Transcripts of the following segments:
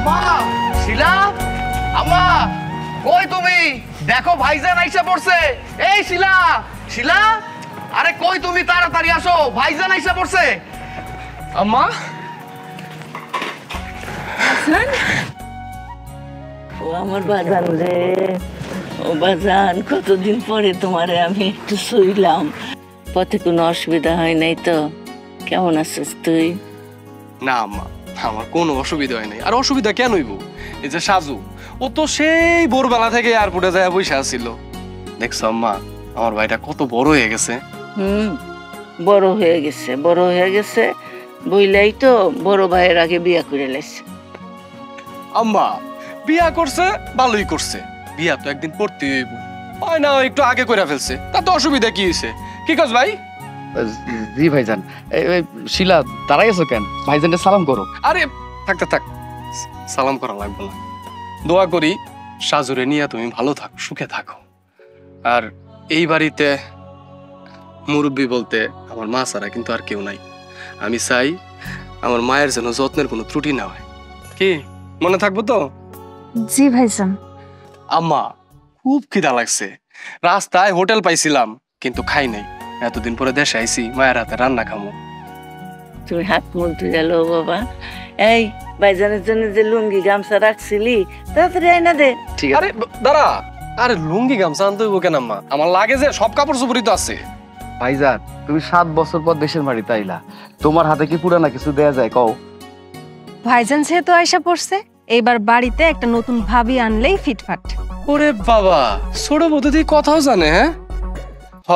আম্মা শিলা, আম্মা কই তুমি? দেখো ভাইজান আইসা পড়ছে। এই শিলা, শিলা, আরে কই তুমি? তাড়াতাড়ি আসো, ভাইজান আইসা পড়ছে। আম্মা ও আমার বাজান রে, ও বাজান, কতদিন পরে তোমারে আমি একটু শুইলাম। পথে কোনো অসুবিধা হয় নাই তো? কেমন আছিস তুই? না আম্মা, আমার কোনো অসুবিধা হয় নাই। আর অসুবিধা কেন হইব? এই যে সাজু, ও তো সেই ভোরবেলা থেকে এয়ারপোর্টে যায় বসে আসছিল। দেখছো আম্মা, আমার ভাইটা কত বড় হয়ে গেছে। বড় হয়ে গেছে, বড় হয়ে গেছে বইলাই তো বড় ভাইয়ের আগে বিয়া করে লাইছে। আম্মা বিয়া করছে, ভালোই করছে। বিয়া তো একদিন করতে হইব, হয় না একটু আগে করে ফেলছে, তাতে অসুবিধা কি হয়েছে? কি কাজ ভাই? জি ভাইজান। শিলা দাঁড়াই আছো কেন? ভাইজানকে সালাম করো। আরে থাকতে থাক, সালাম করা লাগবে না। দোয়া করি সাজুরে নিয়ে তুমি ভালো থাকো, সুখে থাকো। আর এই বাড়িতে মুরব্বী বলতে আমার মা ছাড়া কিন্তু আর কেউ নাই। আমি চাই আমার মায়ের যেন যত্নের কোনো ত্রুটি না হয়। কি মনে থাকবো তো? জি ভাইজান। আম্মা খুব খিদা লাগছে, রাস্তায় হোটেল পাইছিলাম কিন্তু খাই নাই। এতদিন পরে দেশে আইছি, মায়ের হাতে রান্না খামো। তুমি হাত মুখ ধুয়ে গেল বাবা। এই ভাইজানের জন্য যে লুঙ্গি গামছা রাখছিলি তাড়াতাড়ি আইনা দে। ঠিক আছে। আরে দাঁড়া, আরে লুঙ্গি গামছা আনতে হইব কেন আম্মা? আমার লাগে যে সব কাপড় চোপড়ই তো আছে। ভাইজান তুমি 7 বছর পর দেশের বাড়িতে আইলা, তোমার হাতে কি পুরানা কিছু দেয়া যায় কও? ভাইজান যেহেতু আয়সা পড়ছে, এইবার বাড়িতে একটা নতুন ভাবি আনলেই ফিটফাট। ওরে বাবা, ছোট বৌদি দিয়ে কথাও জানে। হ্যাঁ হ,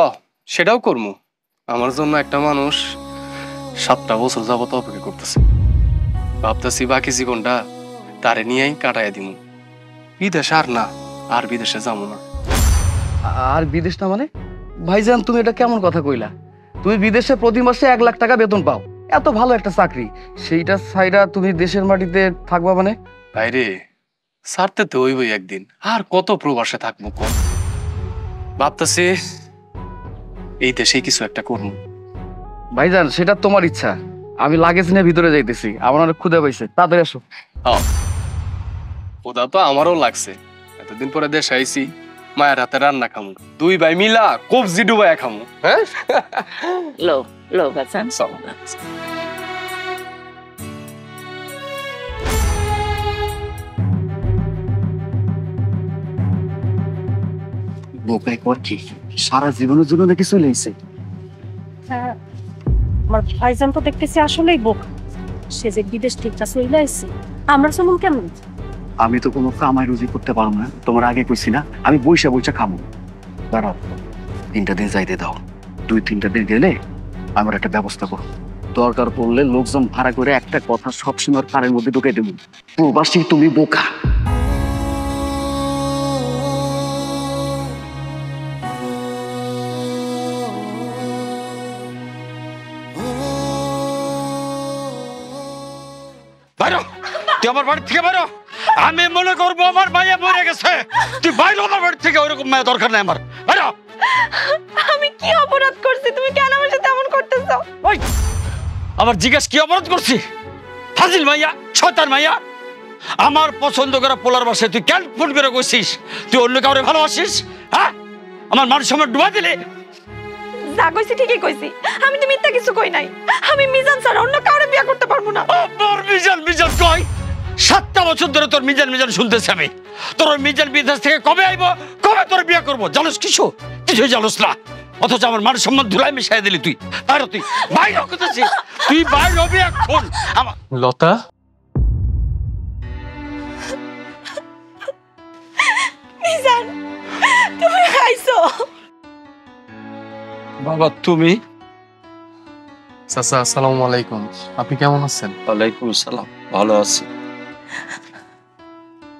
সেটাও করবো। আমার জন্য একটা মানুষ 7টা বছর যাবত অপেক্ষা করতেছে। ভাবতেছি বাকি জীবনটা তারে নিয়েই কাটাইয়া দিব। বিদেশ আর না, আর বিদেশে যাবো না। আর বিদেশ না মানে? ভাইজান তুমি এটা কেমন কথা কইলা? তুমি বিদেশে প্রতি মাসে 1 লাখ টাকা বেতন পাও, এত ভালো একটা চাকরি, সেইটা ছাইরা তুমি দেশের মাটিতে থাকবা মানে? ভাইরে, ছাড়তে তো হইবই একদিন। আর কত প্রবাসে থাকবো কম। ভাবতেছি এই দেশেই কিছু একটা করবো। ভাইজান সেটা তোমার ইচ্ছা, আমি লাগেজ নিয়ে ভিতরে যাইতেছি, আমার অনেক ক্ষুধা পাইছে, তাড়াতাড়ি আসো। ওটা তো আমারও লাগছে। এতদিন পরে দেশে আইছি, মায়ের হাতে রান্না খামু, 2 ভাই মিলা কবজি ডুবাইয়া খামু। হ্যাঁ লো লো বাজান। বোকাই কর কি সারা জীবনের জন্য নাকি চলে এসে? আমার ভাইজান তো দেখতেছি আসলেই বোকা। সে যে বিদেশ ঠিকঠাক চলে আসছে, আমরা যেমন কেমন? আমি তো কোনো কামাই রুজি করতে পারবো না, তোমার আগে কইছি না আমি বইসা বইসা খামো। দাঁড়াও, 3টা দিন যাইতে দাও, 2-3টা দিন গেলে আমার একটা ব্যবস্থা করো। দরকার পড়লে লোকজন ভাড়া করে একটা কথা সবসময় কানের মধ্যে ঢুকে দেবো, প্রবাসী তুমি বোকা। বাইরো, তুই আমার বাড়ি থেকে বাইরো। আমি মনে করবো আমার মাইয়া মরে গেছে। তুই বাইরো আমার বাড়ি থেকে, ওইরকম মায়া দরকার নেই আমার। বাইরো। আমি কি অপরাধ করছি? তুমি কেন আমার সাথে এমন করতেছো? ওই আমার জিজ্ঞাসা কি অপরাধ করছি? ফাজিল মাইয়া, শয়তান মাইয়া। আমার পছন্দ করা পোলার বাসায় তুই কেন ফোন করে কইছিস তুই অন্য কাউরে ভালোবাসিস? হ্যাঁ, আমার মান সম্মান ডুবা দিলে। যা কইছি ঠিকই কইছি, আমি তো মিথ্যা কিছু কই নাই। আমি মিজান ছাড়া অন্য কাউরে বিয়ে করতে পারবো না। তোর মিজান মিজান কই? 7টা বছর ধরে তোর মিজান মিজান শুনতেছি আমি। তোর মিজান বিদেশ থেকে কবে আইব, কবে তোর বিয়ে করবো জানোস কিছু? কিছুই জানোস না, অথচ আমার মান সম্মান ধুলাই মিশাই দিলি তুই। বাইরে তুই, বাইরে করতেছি তুই, বাইরে হবি এখন। আমার লতা, মিজান তুমি আইছো? বাবা তুমি? চাচা আসসালামু আলাইকুম, আপনি কেমন আছেন? ওয়ালাইকুম আসসালাম, ভালো আছি।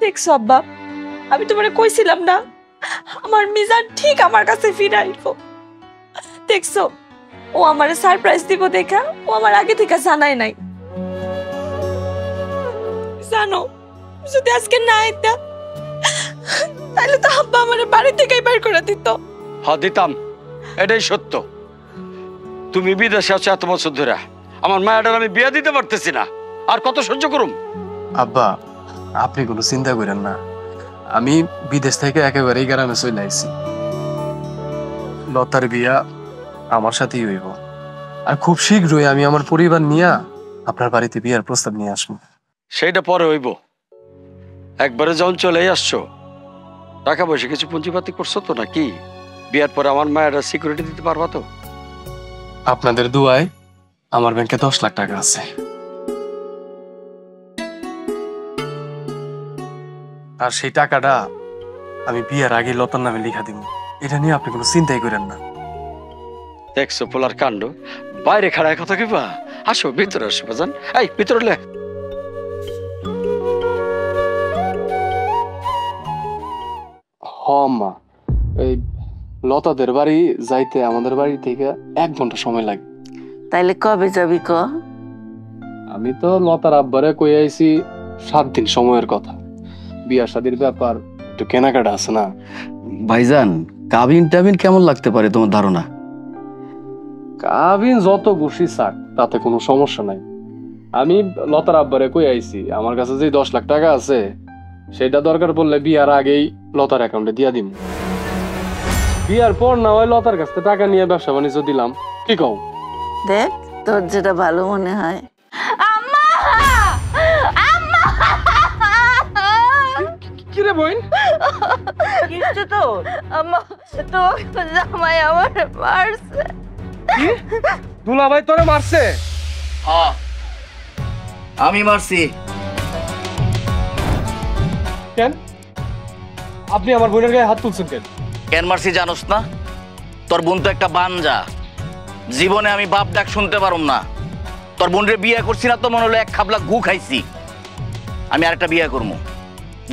দেখছো আব্বা, আমি তোমারে কইছিলাম না আমার মিজান ঠিক আমার কাছে ফিরে আইবো। দেখছো, ও আমারে সারপ্রাইজ দিব দেখা ও আমার আগে থেকে জানাই নাই। জানো, যদি আজকে না আইতা তাহলে তো আব্বা আমার বাড়ি থেকেই বের করে দিত। হ্যাঁ দিতাম, এটাই সত্য। তুমি বিদেশে আছো এত বছর ধরে, আমার মায়াটার আমি বিয়ে দিতে পারতেছি না, আর কত সহ্য করুম? আব্বা আপনি কোনো চিন্তা করেন না, আমি বিদেশ থেকে একেবারেই গ্রামে চলে আইছি। লতার বিয়া আমার সাথেই হইব, আর খুব শীঘ্রই আমি আমার পরিবার নিয়ে আপনার বাড়িতে বিয়ার প্রস্তাব নিয়ে আসবো। সেইটা পরে হইব, একবারে যখন চলেই আসছো টাকা পয়সা কিছু পুঁজিপাতি করছো তো নাকি? বিয়ার পরে আমার মায়েরা সিকিউরিটি দিতে পারবা তো? আপনাদের দুয়ায় আমার ব্যাংকে 10 লাখ টাকা আছে। আর সেই টাকাটা আমি বিয়ের আগে লতার নামে লিখা দিব, এটা নিয়ে আপনি কোনো চিন্তাই করেন না। দেখছো পোলার কাণ্ড, বাইরে খাড়ায় কথা কিবা, আসো ভিতরে আসো বাজান, এই ভিতরে লে। মা, এই লতাদের বাড়ি যাইতে আমাদের বাড়ি থেকে 1 ঘন্টা সময় লাগে। তাইলে কবে যাবি ক? আমি তো লতার আব্বারে কই আইছি 7 দিন সময়ের কথা। বিয়া শাদির ব্যাপার, একটু কেনাকাটা আছে না। ভাইজান, কাবিন টাবিন কেমন লাগতে পারে তোমার ধারণা? কাবিন যত খুশি চাক, তাতে কোনো সমস্যা নাই। আমি লতার আব্বারে কই আইছি আমার কাছে যে 10 লাখ টাকা আছে সেটা দরকার পড়লে বিয়ার আগেই লতার অ্যাকাউন্টে দিয়া দিব। বিয়ার পর না হয় লতার কাছে টাকা নিয়ে ব্যবসা বাণিজ্য দিলাম, কি কও? দেখ তোর যেটা ভালো মনে হয়। কি রে বোন? কিছু তো আম্মা, তো জামাই আমার মারছে। দুলা ভাই তোরে মারছে? হ্যাঁ, আমি মারছি। কেন আপনি আমার বোনের গায়ে হাত তুলছেন কেন? কেন মারছি জানোস না? তোর বোন তো একটা বানজা, জীবনে আমি বাপ ডাক শুনতে পারুম না। তোর বোনের বিয়ে করছি না তো মনে হলো 1 খাবলা গু খাইছি। আমি আরেকটা বিয়ে করবো।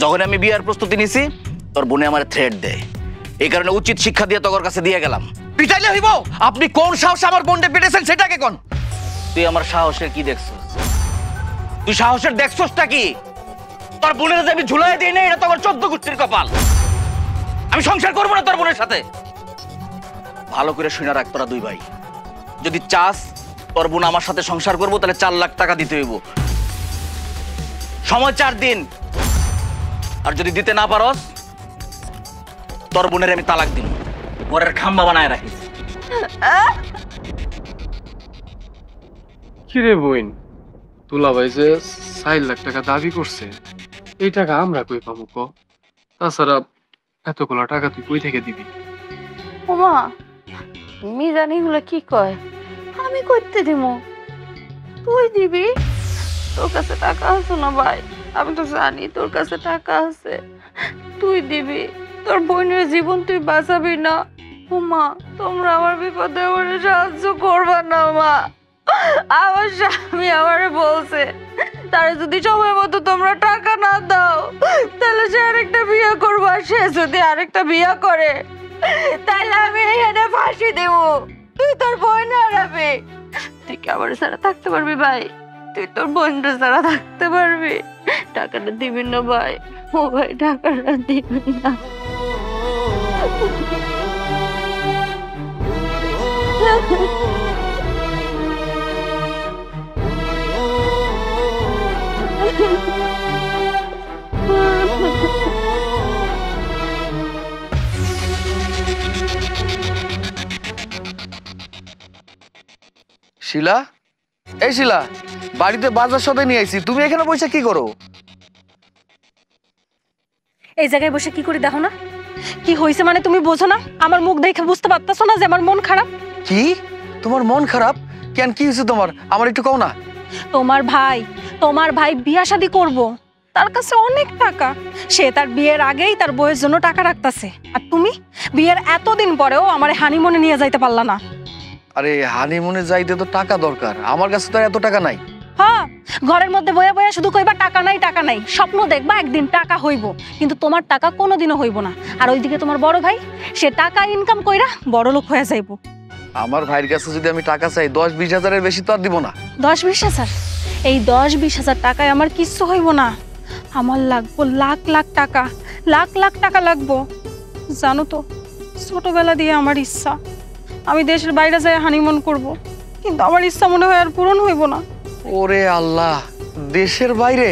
যখন আমি বিয়ার প্রস্তুতি নিছি তোর বোনে আমার থ্রেট দেয়, এই কারণে উচিত শিক্ষা দিয়ে তোর কাছে দিয়ে গেলাম। পিটাইলে হইব? আপনি কোন সাহসে আমার বোনকে পিটাইছেন সেটাকে কোন? তুই আমার সাহসের কি দেখছস? তুই সাহসের দেখছসটা কি? তোর বোনের যে আমি ঝুলাই দিই না, এটা তো আমার 14 গোষ্ঠীর কপাল। আমি সংসার করবো না তোর বোনের সাথে। ভালো করে শুনে রাখ তোরা 2 ভাই, যদি চাস তোর বোন আমার সাথে সংসার করবো তাহলে 4 লাখ টাকা দিতে হইব। সময় 4 দিন, আর যদি দিতে না পারস তোর বোনের আমি তালাক দিব, ঘরের খাম্বা বানায় রাখিস। কি রে বোন, দুলা ভাই যে 4 লাখ টাকা দাবি করছে, এই টাকা আমরা কই পাবো ক? তাছাড়া এতগুলো টাকা তুই কই থেকে দিবি? ওমা, মিজান এগুলো কি কয়? আমি করতে দিব, তুই দিবি? তোর কাছে টাকা আছে না ভাই? আমি তো জানি তোর কাছে টাকা আছে, তুই দিবি। তোর বোনের জীবন তুই বাঁচাবি না। ওমা, তোমরা আমার বিপদে আমার সাহায্য করবা না মা। আমার স্বামী আমারে বলছে তার যদি সময় মতো তোমরা টাকা না দাও তাহলে সে আরেকটা বিয়ে করবো, আর সে যদি আরেকটা বিয়ে করে তাহলে আমি এখানে ফাঁসি দেব। তুই তোর বোন হারাবি, তুই কি আমার ছাড়া থাকতে পারবি ভাই? তুই তোর বোনটা ছাড়া থাকতে পারবি? টাকাটা দিবি না ভাই? ও ভাই, টাকাটা দিবি না? শিলা, এই শিলা, বাড়িতে বাজার সদাই নিয়ে আইছি, তুমি এখানে বসে কি করো? এই জায়গায় বসে কি করি দেখো না? কি হয়েছে মানে তুমি বোঝো না? আমার মুখ দেখে বুঝতে পারতেছো না যে আমার মন খারাপ? কি তোমার মন খারাপ? কেন, কি হয়েছে তোমার? আমার একটু কও না। তোমার ভাই বিয়া শাদী করবো, তার কাছে অনেক টাকা, সে তার বিয়ের আগেই তার বউয়ের জন্য টাকা রাখতেছে। আর তুমি বিয়ের এতদিন পরেও আমার হানিমুনে নিয়ে যাইতে পারলা না। আরে হানিমুনে যাইতে তো টাকা দরকার, আমার কাছে তো এত টাকা নাই। হ্যাঁ, ঘরের মধ্যে বয়ে বয়ে শুধু কইবা টাকা নাই টাকা নাই, স্বপ্ন দেখবা একদিন টাকা হইব, কিন্তু তোমার টাকা কোনোদিনও হইব না। আর ওইদিকে তোমার বড় ভাই, সে টাকা ইনকাম কইরা বড় লোক হয়ে যাইব। আমার ভাইয়ের কাছে যদি আমি টাকা চাই 10-20 হাজারের বেশি তো আর দিব না। 10-20 হাজার? এই 10-20 হাজার টাকায় আমার কিচ্ছু হইব না। আমার লাগবো লাখ লাখ টাকা, লাখ লাখ টাকা লাগবো। জানো তো, ছোটবেলা দিয়ে আমার ইচ্ছা আমি দেশের বাইরে যাই হানিমুন করব, কিন্তু আমার ইচ্ছা মনে হয় আর পূরণ হইব না। ওরে আল্লাহ, দেশের বাইরে?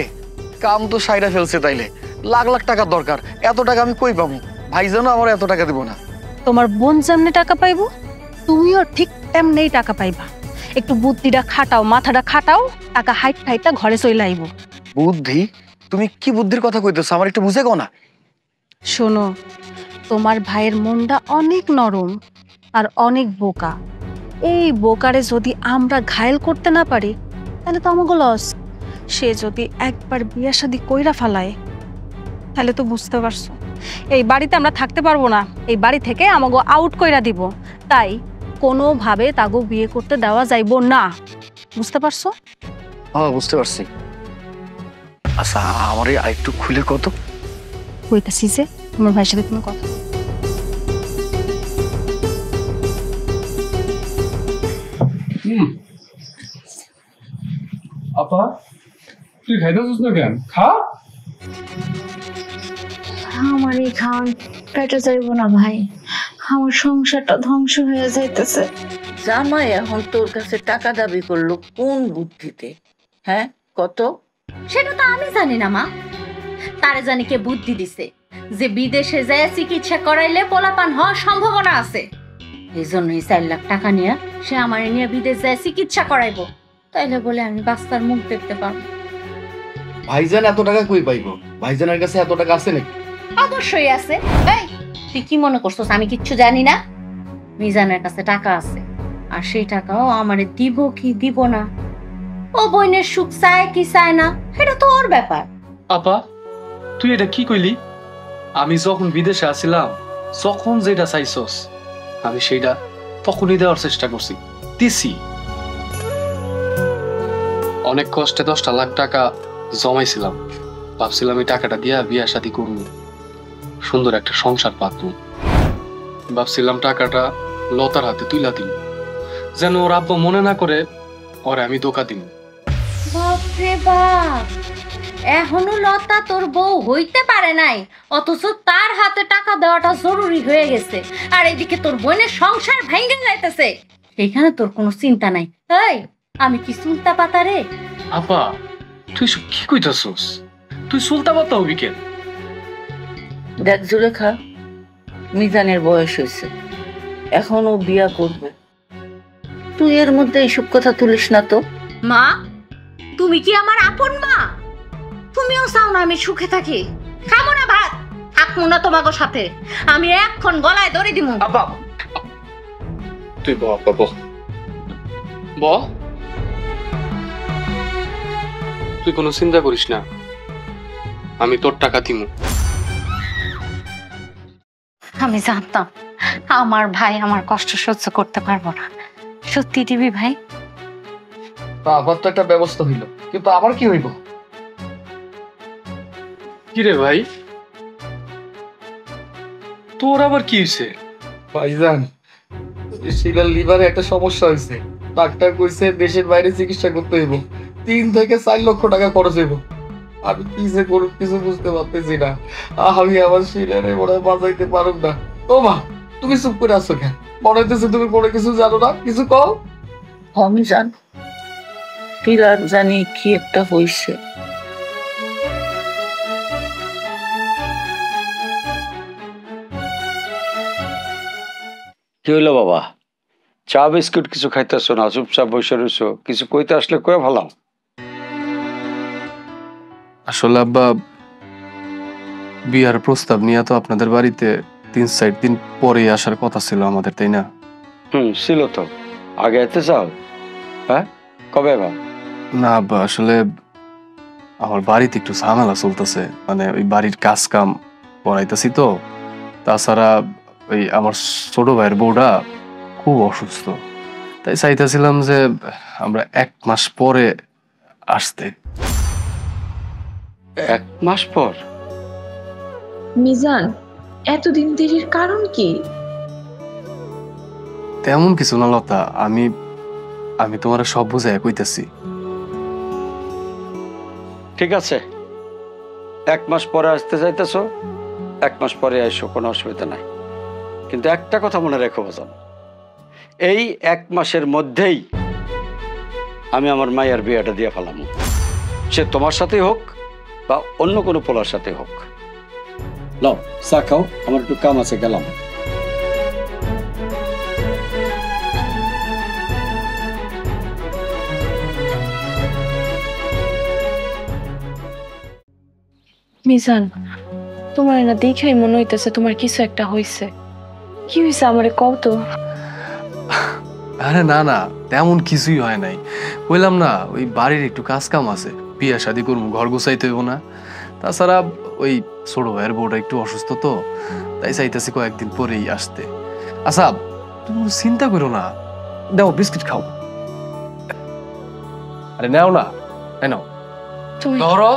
কাম তো সাইরা ফেলছে, তাইলে লাখ লাখ টাকার দরকার, এত টাকা আমি কই পাবো? ভাইজানও আমার এত টাকা দিব না। তোমার বোন যেমনি টাকা পাইবো তুমিও ঠিক তেমনি টাকা পাইবা। একটু বুদ্ধিটা খাটাও, মাথাটা খাটাও, টাকা হাইটটা ঘরে চলে আইব। বুদ্ধি? তুমি কি বুদ্ধির কথা কইতেছো? আমার একটু বুঝে কও না। শোনো, তোমার ভাইয়ের মনটা অনেক নরম আর অনেক বোকা। এই বোকারে যদি আমরা ঘায়েল করতে না পারি তাহলে তো আমাকে লস। সে যদি একবার বিয়ে শাদী কইরা ফালায় তাহলে তো বুঝতে পারছো এই বাড়িতে আমরা থাকতে পারবো না। এই বাড়ি থেকে আমাকে আউট কইরা দিব। তাই কোনোভাবে তাগো বিয়ে করতে দেওয়া যাইব না। বুঝতে পারছো? হ্যাঁ, বুঝতে পারছি। আচ্ছা, আমারে আরেকটু খুলে কত। কইতাছি যে তোমার ভাইয়ের সাথে কোনো কথা। আপা তুই খাইতেছিস না কেন? খা। আমার এই খাওয়ান পেটে যাইব না ভাই, আমার সংসারটা ধ্বংস হয়ে যাইতেছে। জামাই এখন তোর কাছে টাকা দাবি করলো কোন বুদ্ধিতে? হ্যাঁ কত? সেটা তো আমি জানি না মা, তারে জানি কে বুদ্ধি দিছে যে বিদেশে যায় চিকিৎসা করাইলে পোলাপান হওয়ার সম্ভাবনা আছে। এই জন্যই 4 লাখ টাকা নিয়ে সে আমার নিয়ে বিদেশ যায় চিকিৎসা করাইবো, তাইলে বলে আমি বাচ্চার মুখ দেখতে পারবো। ভাইজান এত টাকা কই পাইবো? ভাইজানের কাছে এত টাকা আছে নাকি? অবশ্যই আছে। এই তুই কি মনে করছস আমি কিচ্ছু জানি না? মিজানের কাছে টাকা আছে, আর সেই টাকাও আমারে দিব কি দিব না, ও বোনের সুখ চায় কি চায় না সেটা তো ওর ব্যাপার। আপা তুই এটা কি কইলি? আমি যখন বিদেশে আসিলাম, যখন যেটা চাইছস আমি সেইটা তখনই দেওয়ার চেষ্টা করছি, দিছি। অনেক কষ্টে 10টা লাখ টাকা জমাইছিলাম, ভাবছিলাম এই টাকাটা দিয়া বিয়া শাদী করব, সুন্দর একটা সংসার পাতব। ভাবছিলাম টাকাটা লতার হাতে তুইলা দিন, যেন ওর আব্বা মনে না করে ওরে আমি ধোকা দিন। বাপরে বাপ, এখনো লতা তোর বউ হইতে পারে নাই, অথচ তার হাতে টাকা দেওয়াটা জরুরি হয়ে গেছে। আর এদিকে তোর বোনের সংসার ভেঙে যাইতেছে, সেখানে তোর কোনো চিন্তা নাই। এই আমি কি সুলতা পাতা রে? আপা তুই সব কি কইতাছস? তুই সুলতা পাতা হবি কেন? দেখ জুলেখা, মিজানের বয়স হয়েছে, এখন ও বিয়া করবে, তুই এর মধ্যে এইসব কথা তুলিস না তো। মা তুমি কি আমার আপন মা? তুমিও চাও না আমি সুখে থাকি? খাবো না ভাত, থাকবো না তোমাকে সাথে, আমি এখন গলায় দড়ি দিব। আপা তুই ব আপা ব ব তুই কোনো চিন্তা করিস না, আমি তোর টাকা দিমু। আমি জানতাম আমার ভাই আমার কষ্ট সহ্য করতে পারবো না। সত্যি দিবি ভাই? আবার তো একটা ব্যবস্থা হইলো, কিন্তু আবার কি হইব? কি রে ভাই, তোর আবার কি হয়েছে? ভাইজান, শিলার লিভারে একটা সমস্যা হয়েছে, ডাক্তার কইছে দেশের বাইরে চিকিৎসা করতে হইব, 3 থেকে 4 লক্ষ টাকা খরচ হইব। আমি কি যে করব কিছু বুঝতে পারতেছি না। আমি আমার শিলারে মনে হয় বাঁচাইতে পারব না। ও মা, তুমি চুপ করে আছো কেন? মনে হইতেছে তুমি কোনো কিছু জানো না, কিছু কও। আমি জান শিলার জানি কি একটা হইছে। কি হইলো বাবা? চা বিস্কুট কিছু খাইতেছো না, চুপচাপ বসে রয়েছো, কিছু কইতে আসলে কয়ে ভালো। আসলে আব্বা, বিয়ার প্রস্তাব নিয়ে তো আপনাদের বাড়িতে 3-4 দিন পরে আসার কথা ছিল আমাদের, তাই না? ছিল তো। আগে এতে চাও? হ্যাঁ, কবে বা? না আব্বা, আসলে আমার বাড়িতে একটু ঝামেলা চলতেছে, মানে ওই বাড়ির কাজ কাম করাইতেছি তো। তাছাড়া ওই আমার ছোট ভাইয়ের বউটা খুব অসুস্থ, তাই চাইতেছিলাম যে আমরা 1 মাস পরে আসতে। 1 মাস পর? মিজান, এতদিন দেরির কারণ কি? তেমন কিছু না লতা, আমি তোমার সব বুঝাই কইতেছি। ঠিক আছে, 1 মাস পরে আসতে চাইতেছো, 1 মাস পরে আইসো, কোনো অসুবিধা নাই। কিন্তু একটা কথা মনে রেখো বাজান, এই 1 মাসের মধ্যেই আমি আমার মায়ের বিয়েটা দিয়ে ফেলাম। সে তোমার সাথেই হোক বা অন্য কোনো পোলার সাথে হোক। লও চা খাও, আমার একটু কাম আছে, গেলাম। মিজান, তোমার না দেখেই মনে হইতেছে তোমার কিছু একটা হয়েছে। কি হয়েছে আমারে কও তো। আরে না না, তেমন কিছুই হয় নাই। বললাম না, ওই বাড়ির একটু কাজ কাম আছে, বিয়া শাদি করবো, ঘর গোছাইতে হইব না। তাছাড়া ওই ছোট ভাইয়ের বউটা একটু অসুস্থ তো, তাই চাইতেছি কয়েকদিন পরেই আসতে। আচ্ছা তুমি চিন্তা করো না, দাও বিস্কিট খাও। আরে নাও না, নাও ধরো।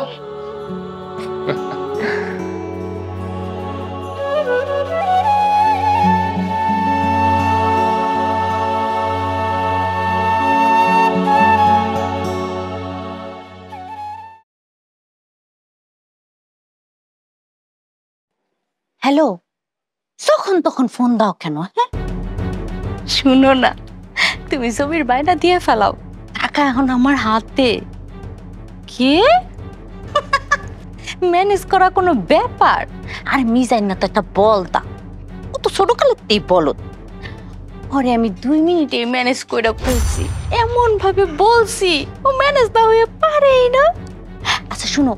হ্যালো, যখন তখন ফোন দাও কেন? হ্যাঁ, শুনো না, তুমি জমির বায়না দিয়ে ফেলাও, টাকা এখন আমার হাতে। কি ম্যানেজ করা কোনো ব্যাপার? আর মিজাইন না তো একটা বলদা, ও তো ছোট কালেতেই বলত। পরে আমি 2 মিনিটে ম্যানেজ করে ফেলছি, এমন ভাবে বলছি ও ম্যানেজ না হয়ে পারেই না। আচ্ছা শুনো,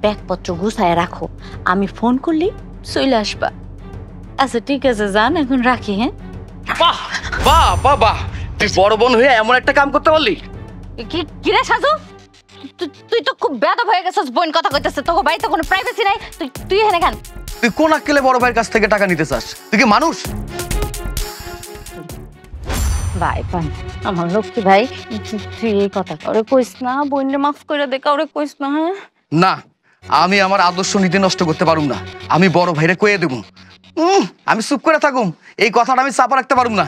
ব্যাগপত্র গুছায় রাখো, আমি ফোন করলি চলে আসবা। আচ্ছা ঠিক আছে, যান এখন রাখি। হ্যাঁ, বাহ বাহ বাহ বাহ, তুই বড় বোন হয়ে এমন একটা কাম করতে পারলি। কি রে সাজু, তুই তো খুব বেয়াদব হয়ে গেছিস। বোন কথা কইতেছে, তোকে বাড়িতে কোনো প্রাইভেসি নাই। তুই এখানে কেন? তুই কোন আক্কেলে বড় ভাইয়ের কাছ থেকে টাকা নিতে চাস? তুই কি মানুষ? ভাই ভাই, আমার লক্ষ্মী ভাই, তুই এই কথা কাউরে কইস না। বোনরে মাফ করে দে, কাউরে কইস না। হ্যাঁ না, আমি আমার আদর্শ নীতি নষ্ট করতে পারুম না। আমি বড় ভাইরে কয়ে দেবো। আমি চুপ করে থাকুম, এই কথাটা আমি চাপা রাখতে পারুম না।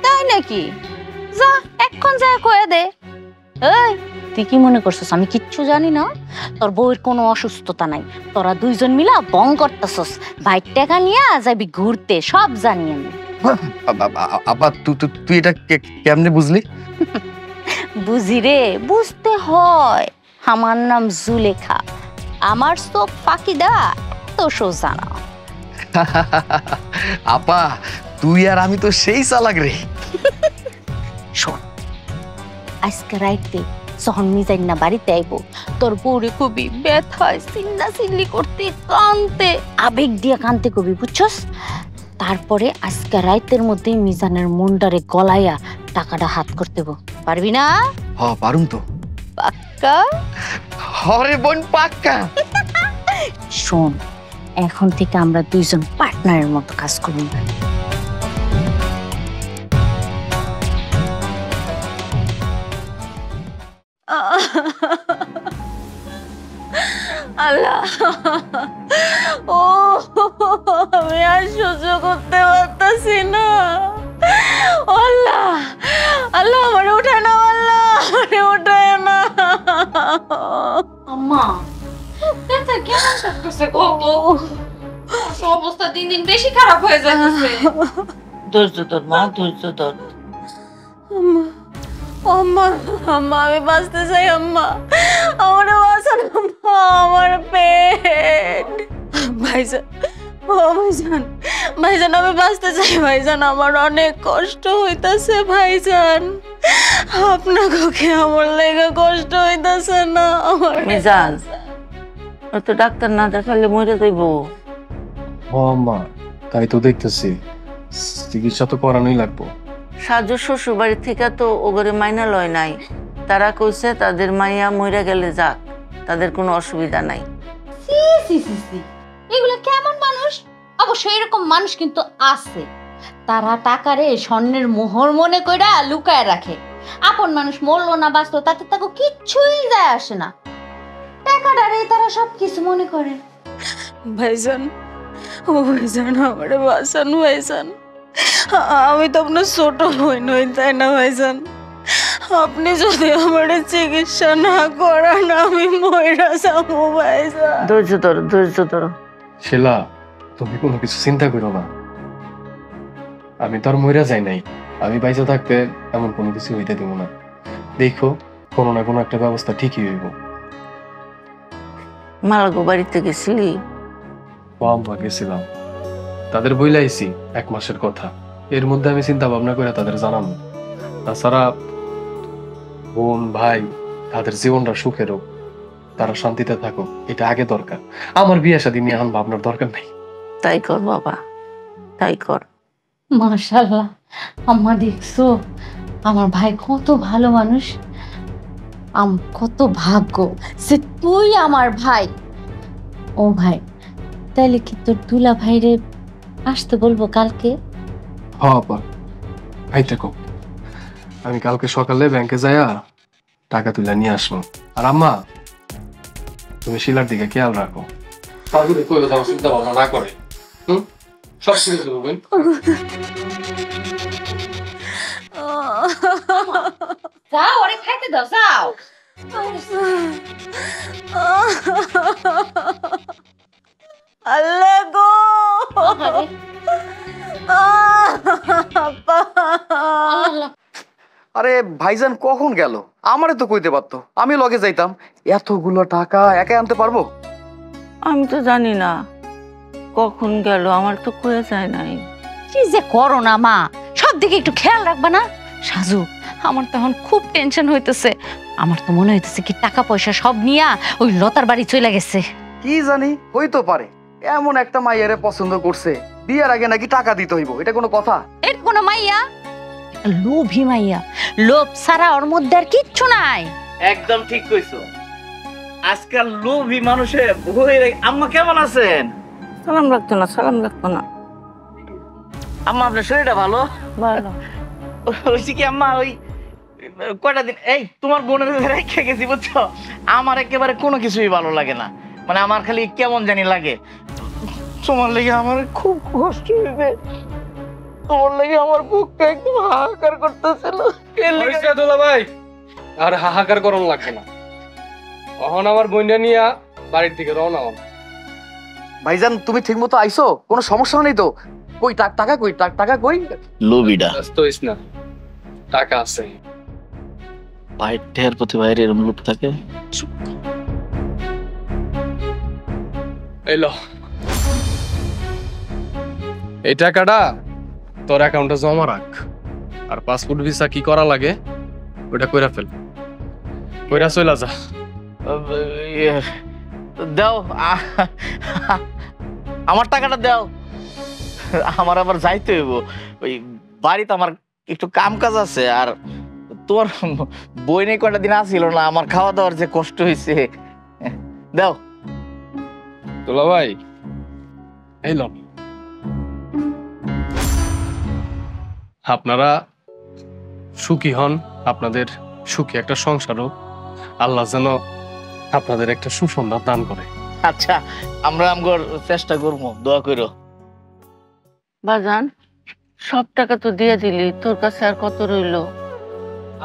তাই নাকি? যা এখন যা কয়ে দে। এই তুই কি মনে করছিস আমি কিচ্ছু জানি না? তোর বউয়ের কোনো অসুস্থতা নাই, তোরা 2জন মিলা বং করতেছস। ভাই টাকা নিয়ে যাবি ঘুরতে, সব জানি আমি। আবার তুই এটা কেমনে বুঝলি? বুঝি রে, বুঝতে হয়। আমার নাম জুলেখা, আমার চোখ ফাঁকি দেওয়া তো সোজা না। আপা তুই আর আমি তো সেই চালাক রে। শোন, আজকে রাইতে যখন মিজাইন না বাড়িতে আইব, তোর বউরে কবি ব্যথায় চিল্লা চিল্লি করতে, কানতে, আবেগ দিয়ে কানতে কবি, বুঝছস? তারপরে আজকে রাইতের মধ্যে মিজানের মুন্ডারে গলাইয়া টাকাটা হাত করতে পারবি না? হ পারুম তো। পাক্কা? হরে বোন পাক্কা। শোন, এখন থেকে আমরা 2জন পার্টনারের মতো কাজ করব। আল্লাহ, ও আমি আর সহ্য করতে পারতাছি না। আল্লাহ আল্লাহ, আমার উঠায় না, আল্লাহ আমার উঠায় না। আম্মা ব্যথা কেমন করতেছে গো? অবস্থা দিন দিন বেশি খারাপ হয়ে যাচ্ছে। ধৈর্য ধর মা, ধৈর্য ধর। আম্মা আম্মা আম্মা, আমি বাঁচতে চাই আম্মা, আমার বাঁচান আম্মা, আমার পেট। ভাইজান, ও ভাইজান, ভাইজান আমি বাঁচতে চাই ভাইজান, আমার অনেক কষ্ট হইতাছে ভাইজান। আপনাকে আমার লেগে কষ্ট হইতাছে না? আমার মিজান, ও তো ডাক্তার না দেখালে মরে যাইব। ও আম্মা, তাই তো দেখতেছি, চিকিৎসা তো করানোই লাগবো। সাজু শ্বশুর বাড়ি থেকে তো ওগরে মাইনা লয় নাই, তারা কইছে তাদের মাইয়া মইরা গেলে যাক, তাদের কোনো অসুবিধা নাই। সি সি সি সি, এগুলো কেমন মানুষ? অবশ্য এরকম মানুষ কিন্তু আছে, তারা টাকারে স্বর্ণের মোহর মনে কইরা লুকায় রাখে। আপন মানুষ মরলো না বাঁচলো তাতে তাকে কিচ্ছুই যায় আসে না, টাকাটারে তারা সবকিছু মনে করে। ভাইজান, ও ভাইজান আমারে বাঁচান ভাইজান, আমি তো আপনার ছোট বোন হই, তাই না ভাইজান? আপনি যদি আমার চিকিৎসা না করান আমি মইরা যাবো ভাইজান। ধৈর্য ধরো, ধৈর্য ধরো। শিলা, তুমি কোনো কিছু চিন্তা করো না, আমি তো আর মইরা যাই নাই। আমি বাইসে থাকতে এমন কোনো কিছু হইতে দেব না। দেখো, কোনো না কোনো একটা ব্যবস্থা ঠিকই হইব। মালাগো বাড়িতে গেছিলি? আম্মা গেছিলাম, তাদের বইলাইছি 1 মাসের কথা। এর মধ্যে আমি চিন্তা ভাবনা করে তাদের জানাবো। তাছাড়া বোন ভাই তাদের জীবনটা সুখের হোক, তারা শান্তিতে থাকুক, এটা আগে দরকার। আমার বিয়ে শাদী নিয়ে এখন ভাবনার দরকার নেই। তাই কর বাবা, তাই কর। মাশাআল্লাহ, আম্মা দেখছো আমার ভাই কত ভালো মানুষ, কত ভাগ্য যে তুই আমার ভাই। ও ভাই, তাইলে কি তোর দুলা ভাইরে আসতে বলবো কালকে? হ্যাঁ ভাই দেখো, আমি কালকে সকালে ব্যাংকে যাইয়া টাকা তুলে নিয়ে আসবো। আর আম্মা, তুমি শিলার দিকে খেয়াল রাখো, চিন্তা ভাবনা না করে। সব ঠিক আছে বলবেন। যাও, ওরে খাইতে দাও, যাও। আল্লাহ গো, আরে ভাইজান কখন গেল? আমারে তো কইতে পারতো, আমি লগে যাইতাম। এতগুলো টাকা একা আনতে পারবো? আমি তো জানি না কখন গেল, আমার তো কয়ে যায় নাই। কি যে করো না মা, সব দিকে একটু খেয়াল রাখবা না? সাজু, আমার তখন খুব টেনশন হইতেছে। আমার তো মনে হইতেছে কি টাকা পয়সা সব নিয়া ওই লতার বাড়ি চলে গেছে। কি জানি, হইতো পারে। এমন একটা মাইয়ারে পছন্দ করছে, বিয়ের আগে নাকি টাকা দিতে হইব, এটা কোনো কথা? এটা কোনো মাইয়া? লোভী মাইয়া, লোভ ছাড়া ওর মধ্যে আর কিচ্ছু নাই। একদম ঠিক কইছো। আজকাল লোভী মানুষে বইরে। আম্মা কেমন আছেন? সালাম রাখতো না, সালাম রাখতো না। আম্মা আপনার শরীরটা ভালো? ভালো। হয়েছে কি আম্মা, ওই কয়টা দিন এই তোমার বোনের রেখে গেছি বুঝছো। আমার একেবারে কোনো কিছুই ভালো লাগে না, মানে আমার খালি কেমন জানি লাগে। তোমার লেগে আমার খুব কষ্ট হইবে, তোমার লেগে আমার বুকটা একদম হাহাকার করতেছিল। ভাই আর হাহাকার করণ লাগবে না, এখন আমার বোনটা নিয়ে বাড়ির দিকে রওনা হন। ভাইজান তুমি ঠিক মতো আইসো? কোনো সমস্যা নেই তো? কই টাকা কই? টাকা কই? লোভিডা ব্যস্ত হইস না, টাকা আছে। ভাইয়ের ঢের প্রতি ভাইয়ের এরম লোভ থাকে। এলো এই টাকাটা তোর অ্যাকাউন্টে জমা রাখ, আর পাসপোর্ট ভিসা কি করা লাগে ওটা কইরা ফেল, কইরা চলে যা। দাও আমার টাকাটা দাও, আমার আবার যাইতে হইব। ওই বাড়িতে আমার একটু কাম কাজ আছে, আর তোমার বই নেই কয়টা দিন আসছিল না, আমার খাওয়া দাওয়ার যে কষ্ট হয়েছে। দাও। তোলা ভাই এলো, আপনারা সুখী হন, আপনাদের সুখী একটা সংসার হোক, আল্লাহ যেন আপনাদের একটা সুসন্ধান দান করে। আচ্ছা, আমরা আমগর চেষ্টা করবো, দোয়া করো। বাজান, সব টাকা তো দিয়ে দিলি, তোর কাছে আর কত রইলো?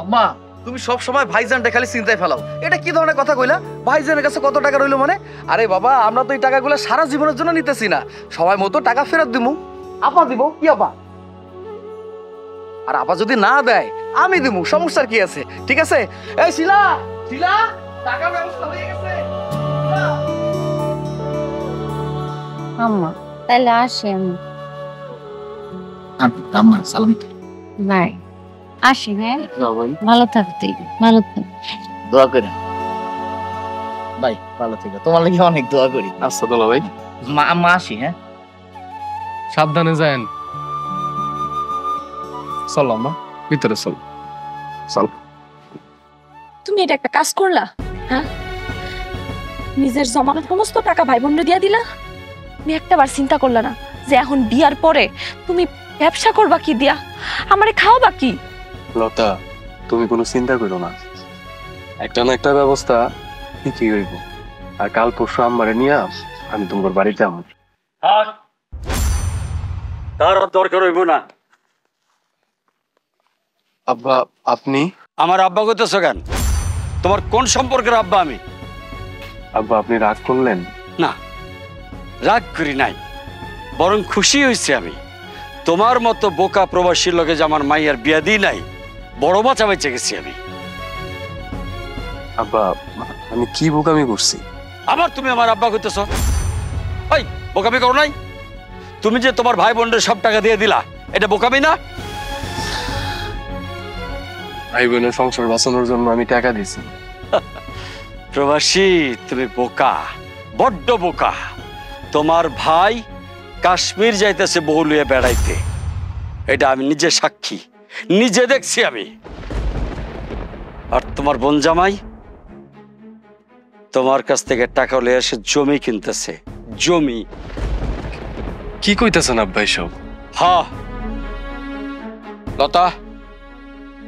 আম্মা, তুমি সব সময় ভাইজানটা খালি চিন্তায় ফেলাও। এটা কি ধরনের কথা কইলা? ভাইজানের কাছে কত টাকা রইলো মানে? আরে বাবা, আমরা তো এই টাকাগুলো সারা জীবনের জন্য নিতেছি না, সময় মতো টাকা ফেরত দিমু। আপা দিব কি আপা? আর আপা যদি না দেয় আমি দিমু, সমস্যার কি আছে? ঠিক আছে? এই শিলা, শিলা, টাকার ব্যবস্থা হয়ে গেছে। আম্মা তাহলে আসি আমি। আম্মা সালাম। নাই, আসি। হ্যাঁ, ভালো থাকতে, ভালো থাক। দোয়া করে ভাই, ভালো থেকো। তোমার লাগি অনেক দোয়া করি। আচ্ছা তোলা ভাই, আম্মা আসি। হ্যাঁ, সাবধানে যায়েন। চল আম্মা, ভিতরে চল। চল। তুমি এটা একটা কাজ করলা? হ্যাঁ, নিজের জমানো সমস্ত টাকা ভাই বোনরে দিয়া দিলা। তুমি একটাবার চিন্তা করলা না যে এখন বিয়ার পরে তুমি ব্যবসা করবা কি দিয়া, আমারে খাওয়াবা কি? লতা, তুমি কোনো চিন্তা করো না, একটা না একটা ব্যবস্থা ঠিকই হইব। আর কাল পরশু আমারে নিয়ে আমি তোমার বাড়িতে আমার। তার দরকার হইব না। আব্বা, আপনি? আমার আব্বা কইতেছ কেন? তোমার কোন সম্পর্কের আব্বা আমি? আব্বা, আপনি রাগ করলেন? না, রাগ করি নাই, বরং খুশি হয়েছি। আমি তোমার মতো বোকা প্রবাসীর লগে যে আমার মাইয়ার বিয়া দিই নাই, বড় বাঁচা বেঁচে গেছি আমি। আব্বা, আমি কি বোকামি করছি? আবার তুমি আমার আব্বা কইতেছ? ওই বোকামি করো নাই? তুমি যে তোমার ভাই বোনদের সব টাকা দিয়ে দিলা, এটা বোকামি না? ভাই বোনের সংসার বাঁচানোর জন্য আমি টাকা দিয়েছি। প্রবাসী, তুমি বোকা, বড্ড বোকা। তোমার ভাই কাশ্মীর যাইতেছে বউ লইয়া বেড়াইতে, এটা আমি নিজে সাক্ষী, নিজে দেখছি আমি। আর তোমার বোন জামাই তোমার কাছ থেকে টাকা লইয়া এসে জমি কিনতেছে, জমি। কি কইতেছেন আব্বা এসব? হ্যাঁ লতা,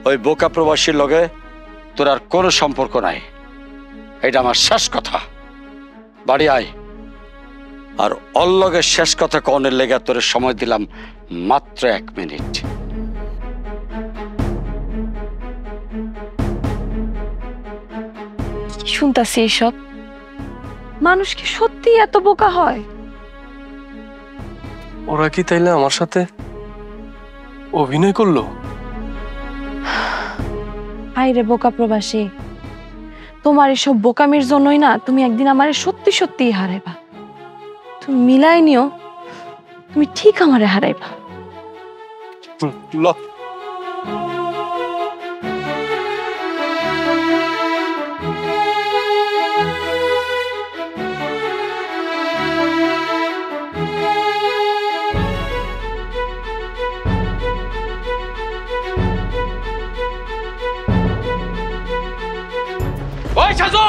ওই বোকা প্রবাসীর লগে তোর আর কোনো সম্পর্ক নাই, এটা আমার শেষ কথা। বাড়ি আয়, আর ওর লগে শেষ কথা কনের লেগে তোর সময় দিলাম মাত্র 1 মিনিট। শুনতাছি এইসব? মানুষ কি সত্যি এত বোকা হয়? ওরা কি তাইলে আমার সাথে অভিনয় করলো? আইরে বোকা প্রবাসী, তোমার এসব বোকামির জন্যই না তুমি একদিন আমারে সত্যি সত্যিই হারাইবা। তুমি মিলাই নিও, তুমি ঠিক আমারে হারাইবা। ওই সাজু,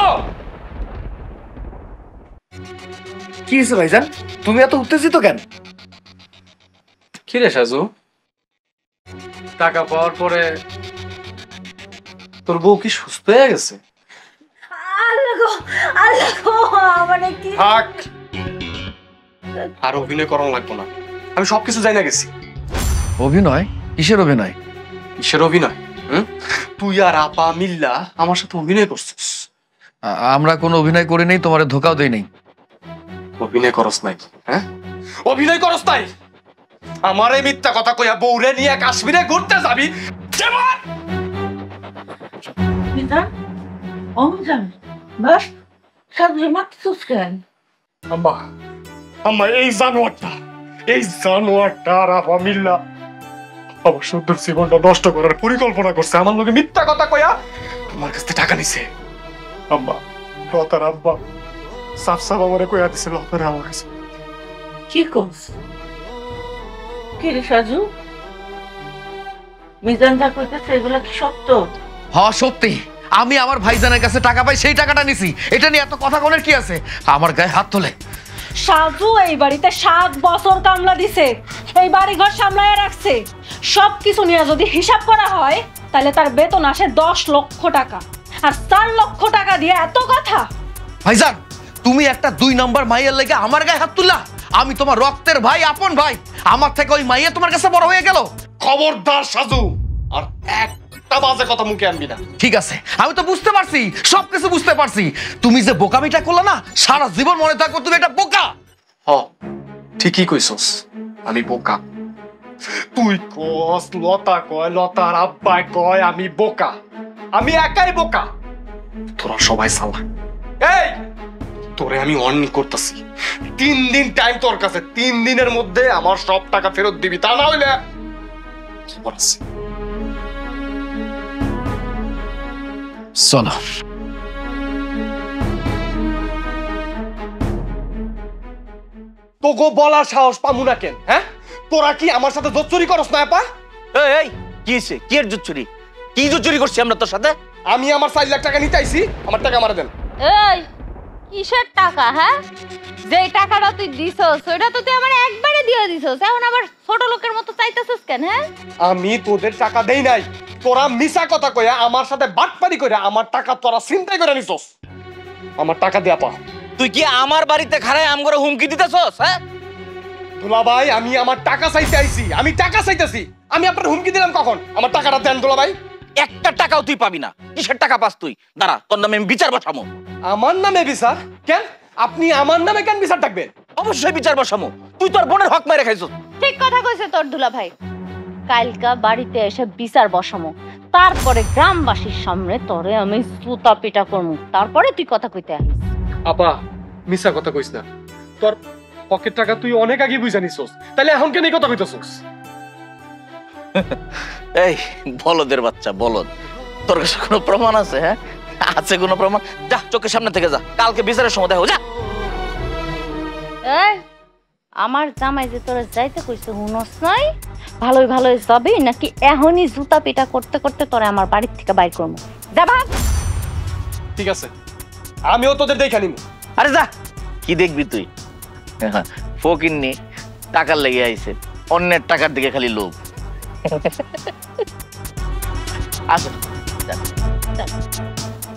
কি হয়েছে ভাইজান? তুমি এত উত্তেজিত কেন? কি রে সাজু, টাকা পাওয়ার পরে তোর বউ কি সুস্থ হয়ে গেছে? আল্লাহ গো, আল্লাহ গো, আমারে কি থাক, আর অভিনয় করানো লাগবো না, আমি সবকিছু জানি না গেছি। অভিনয়? কিসের অভিনয়? কিসের অভিনয়? তুই আর আপা মিল্লা আমার সাথে অভিনয় করছিস। আমরা কোনো অভিনয় করি নাই, তোমারে ধোকাও দেই নাই। অভিনয় করস নাই? হ্যাঁ, অভিনয় করস নাই? আমারে মিথ্যা কথা কইয়া বউরে নিয়ে কাশ্মীরে ঘুরতে যাবি? মিজান, ও মিজান, বাস সাজুরে মারতেছিস কেন? আম্মা, আম্মা, এই জানোয়ারটা আর আপা মিল্লা আমার সুন্দর জীবনটা নষ্ট করার পরিকল্পনা করছে। আমার লোকে মিথ্যা কথা কইয়া আমার কাছ থেকে টাকা নিছে। আম্মা, লতার আব্বা সাফ সাফ আমারে কইয়া দিছে লতার আমার কাছে। কি করছ? কি রে সাজু, মিজান যা কইতেছে এগুলা কি সত্য? হ্যাঁ সত্যি, আমি আমার ভাইজানের কাছে টাকা পাই, সেই টাকাটা নিছি। এটা নিয়ে এত কথা বলার কি আছে? আমার গায়ে হাত তোলে। সাজু এই বাড়িতে 7 বছর কামলা দিছে, এই বাড়ি ঘর সামলায় রাখছে। সবকিছু নিয়ে যদি হিসাব করা হয় তাহলে তার বেতন আসে 10 লক্ষ টাকা, আর 4 লক্ষ টাকা দিয়ে এত কথা? ভাইজান, তুমি একটা 2 নম্বর মাইয়ের লেগে আমার গায়ে হাত তুললা। আমি তোমার রক্তের ভাই, আপন ভাই। আমার থেকে ওই মাইয়া তোমার কাছে বড় হয়ে গেল। খবরদার সাজু, আর একটা বাজে কথা মুখে আনবি না। ঠিক আছে, আমি তো বুঝতে পারছি, সবকিছু বুঝতে পারছি। তুমি যে বোকামিটা করলে না, সারা জীবন মনে থাকবো তুমি একটা বোকা। ঠিকই কইছস, আমি বোকা। তুই কস, লতা কয়, লতার আব্বা কয় আমি বোকা। আমি একাই বোকা, তোরা সবাই সালা। এই তোরে আমি ওয়ার্নিং করতেছি, 3 দিন টাইম তোর কাছে। 3 দিনের মধ্যে আমার সব টাকা ফেরত দিবি, তা না হইলে খবর আছে। চলো। তোগো বলার সাহস পামু না কেন? হ্যাঁ, তোরা কি আমার সাথে জোচ্চুরি করস না? আপা, এই কি হইছে? কি এর জুচুরি? কি জুচুরি করছি আমরা তোর সাথে? আমি আমার 4 লাখ টাকা নিতে আইছি, আমার টাকা মারা দেন। এই কিসের টাকা? হ্যাঁ, যে টাকাটা তুই দিছস ওইটা তো তুই আমার একবারে দিয়ে দিছস, এখন আবার ছোট লোকের মতো চাইতেছস কেন? হ্যাঁ, আমি তোদের টাকা দেই নাই, তোরা মিছা কথা কইয়া আমার সাথে বাটপারি কইরা আমার টাকা তোরা চিন্তাই করে নিছস। আমার টাকা দে আপা। তুই কি আমার বাড়িতে খাড়ায় আম করে হুমকি দিতেছস? হ্যাঁ দুলাভাই, আমি আমার টাকা চাইতে আইছি, আমি টাকা চাইতেছি। আমি আপনার হুমকি দিলাম কখন? আমার টাকাটা দেন দুলাভাই। একটা টাকাও তুই পাবি না। কিসের টাকা পাস তুই? দাঁড়া, তোর নামে আমি বিচার বসামো। আমার নামে বিচার? কেন? আপনি আমার নামে কেন বিচার ডাকবেন? অবশ্যই বিচার বসামো। তুই তোর বোনের হক মেরে খাইছস। ঠিক কথা কইছে তোর দুলা ভাই। কালকা বাড়িতে এসে বিচার বসামো, তারপরে গ্রামবাসীর সামনে তোরে আমি জুতা পিটা করমু, তারপরে তুই কথা কইতে আসিস। আপা, মিছা কথা কইস না, তোর পকেট টাকা তুই অনেক আগে বুঝা নিছস, তাহলে এখন কেন এই কথা কইতেছস? এই বলদের বাচ্চা বলদ, তোর কাছে কোনো প্রমাণ আছে? হ্যাঁ আছে কোনো প্রমাণ? যা চোখের সামনে থেকে যা, কালকে বিচারের সময় দেখো। যা। এই আমার জামাই যে তোরা যাইতে কইছে হুনস নাই, ভালোই ভালোই যাবি নাকি এখনই জুতা পিটা করতে করতে তোরা আমার বাড়ির থেকে বাইর করবো? যা ভাগ। ঠিক আছে, আমিও তোদের দেখা নিব। আরে যা, কি দেখবি তুই? ফকিন্নি টাকার লেগে আইছে, অন্যের টাকার দিকে খালি লোভ। আসো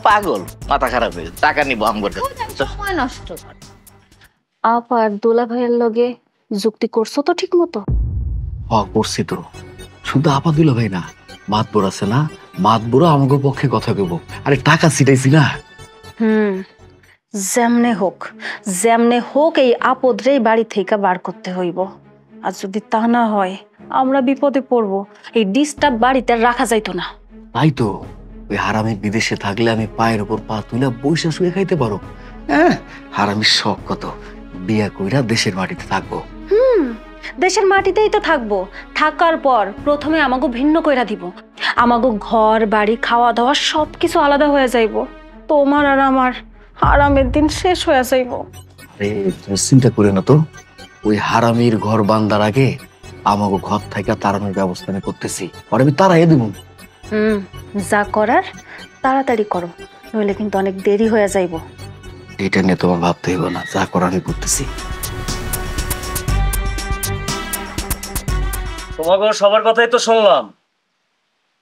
পাগল, মাথা খারাপ হয়ে টাকা নিবো আমগর কাছে। সময় নষ্ট কর। আপা আর দোলা ভাইয়ের লগে যুক্তি করছো তো ঠিক মতো? করছি তো, শুধু আপাদুল্লা ভাই না, মাতবর আছে না, মাতবরও আমাকে পক্ষে কথা কইব। আরে টাকা ছিটাইছি না। যেমনে হোক এই আপদরেই বাড়ি থেকে বার করতে হইব। আর যদি তা না হয় আমরা বিপদে পড়বো। এই ডিস্টার্ব বাড়িতে রাখা যাইতো না। তাই তো, ওই হারামি বিদেশে থাকলে আমি পায়ের উপর পা তুলে বৈশা শুয়ে খাইতে পারো। হারামির শখ কত, বিয়া কইরা দেশের মাটিতে থাকবো। দেশের মাটিতেই তো থাকবো। থাকার পর প্রথমে আমাকে ভিন্ন কইরা দিব। আমাকে ঘর বাড়ি খাওয়া দাওয়া সবকিছু আলাদা হয়ে যাইব। তোমার আর আমার আরামের দিন শেষ হয়ে যাইব। আরে তুমি চিন্তা করে না তো, ওই হারামির ঘর বান্দার আগে আমাকে ঘর থেকে তাড়ানোর ব্যবস্থা আমি করতেছি। আর আমি তাড়াইয়ে দিব। যা করার তাড়াতাড়ি করো, নইলে কিন্তু অনেক দেরি হয়ে যাইব। এটা নিয়ে তোমার ভাবতে হইব না, যা করার আমি করতেছি। তোমাকে সবার কথাই তো শুনলাম।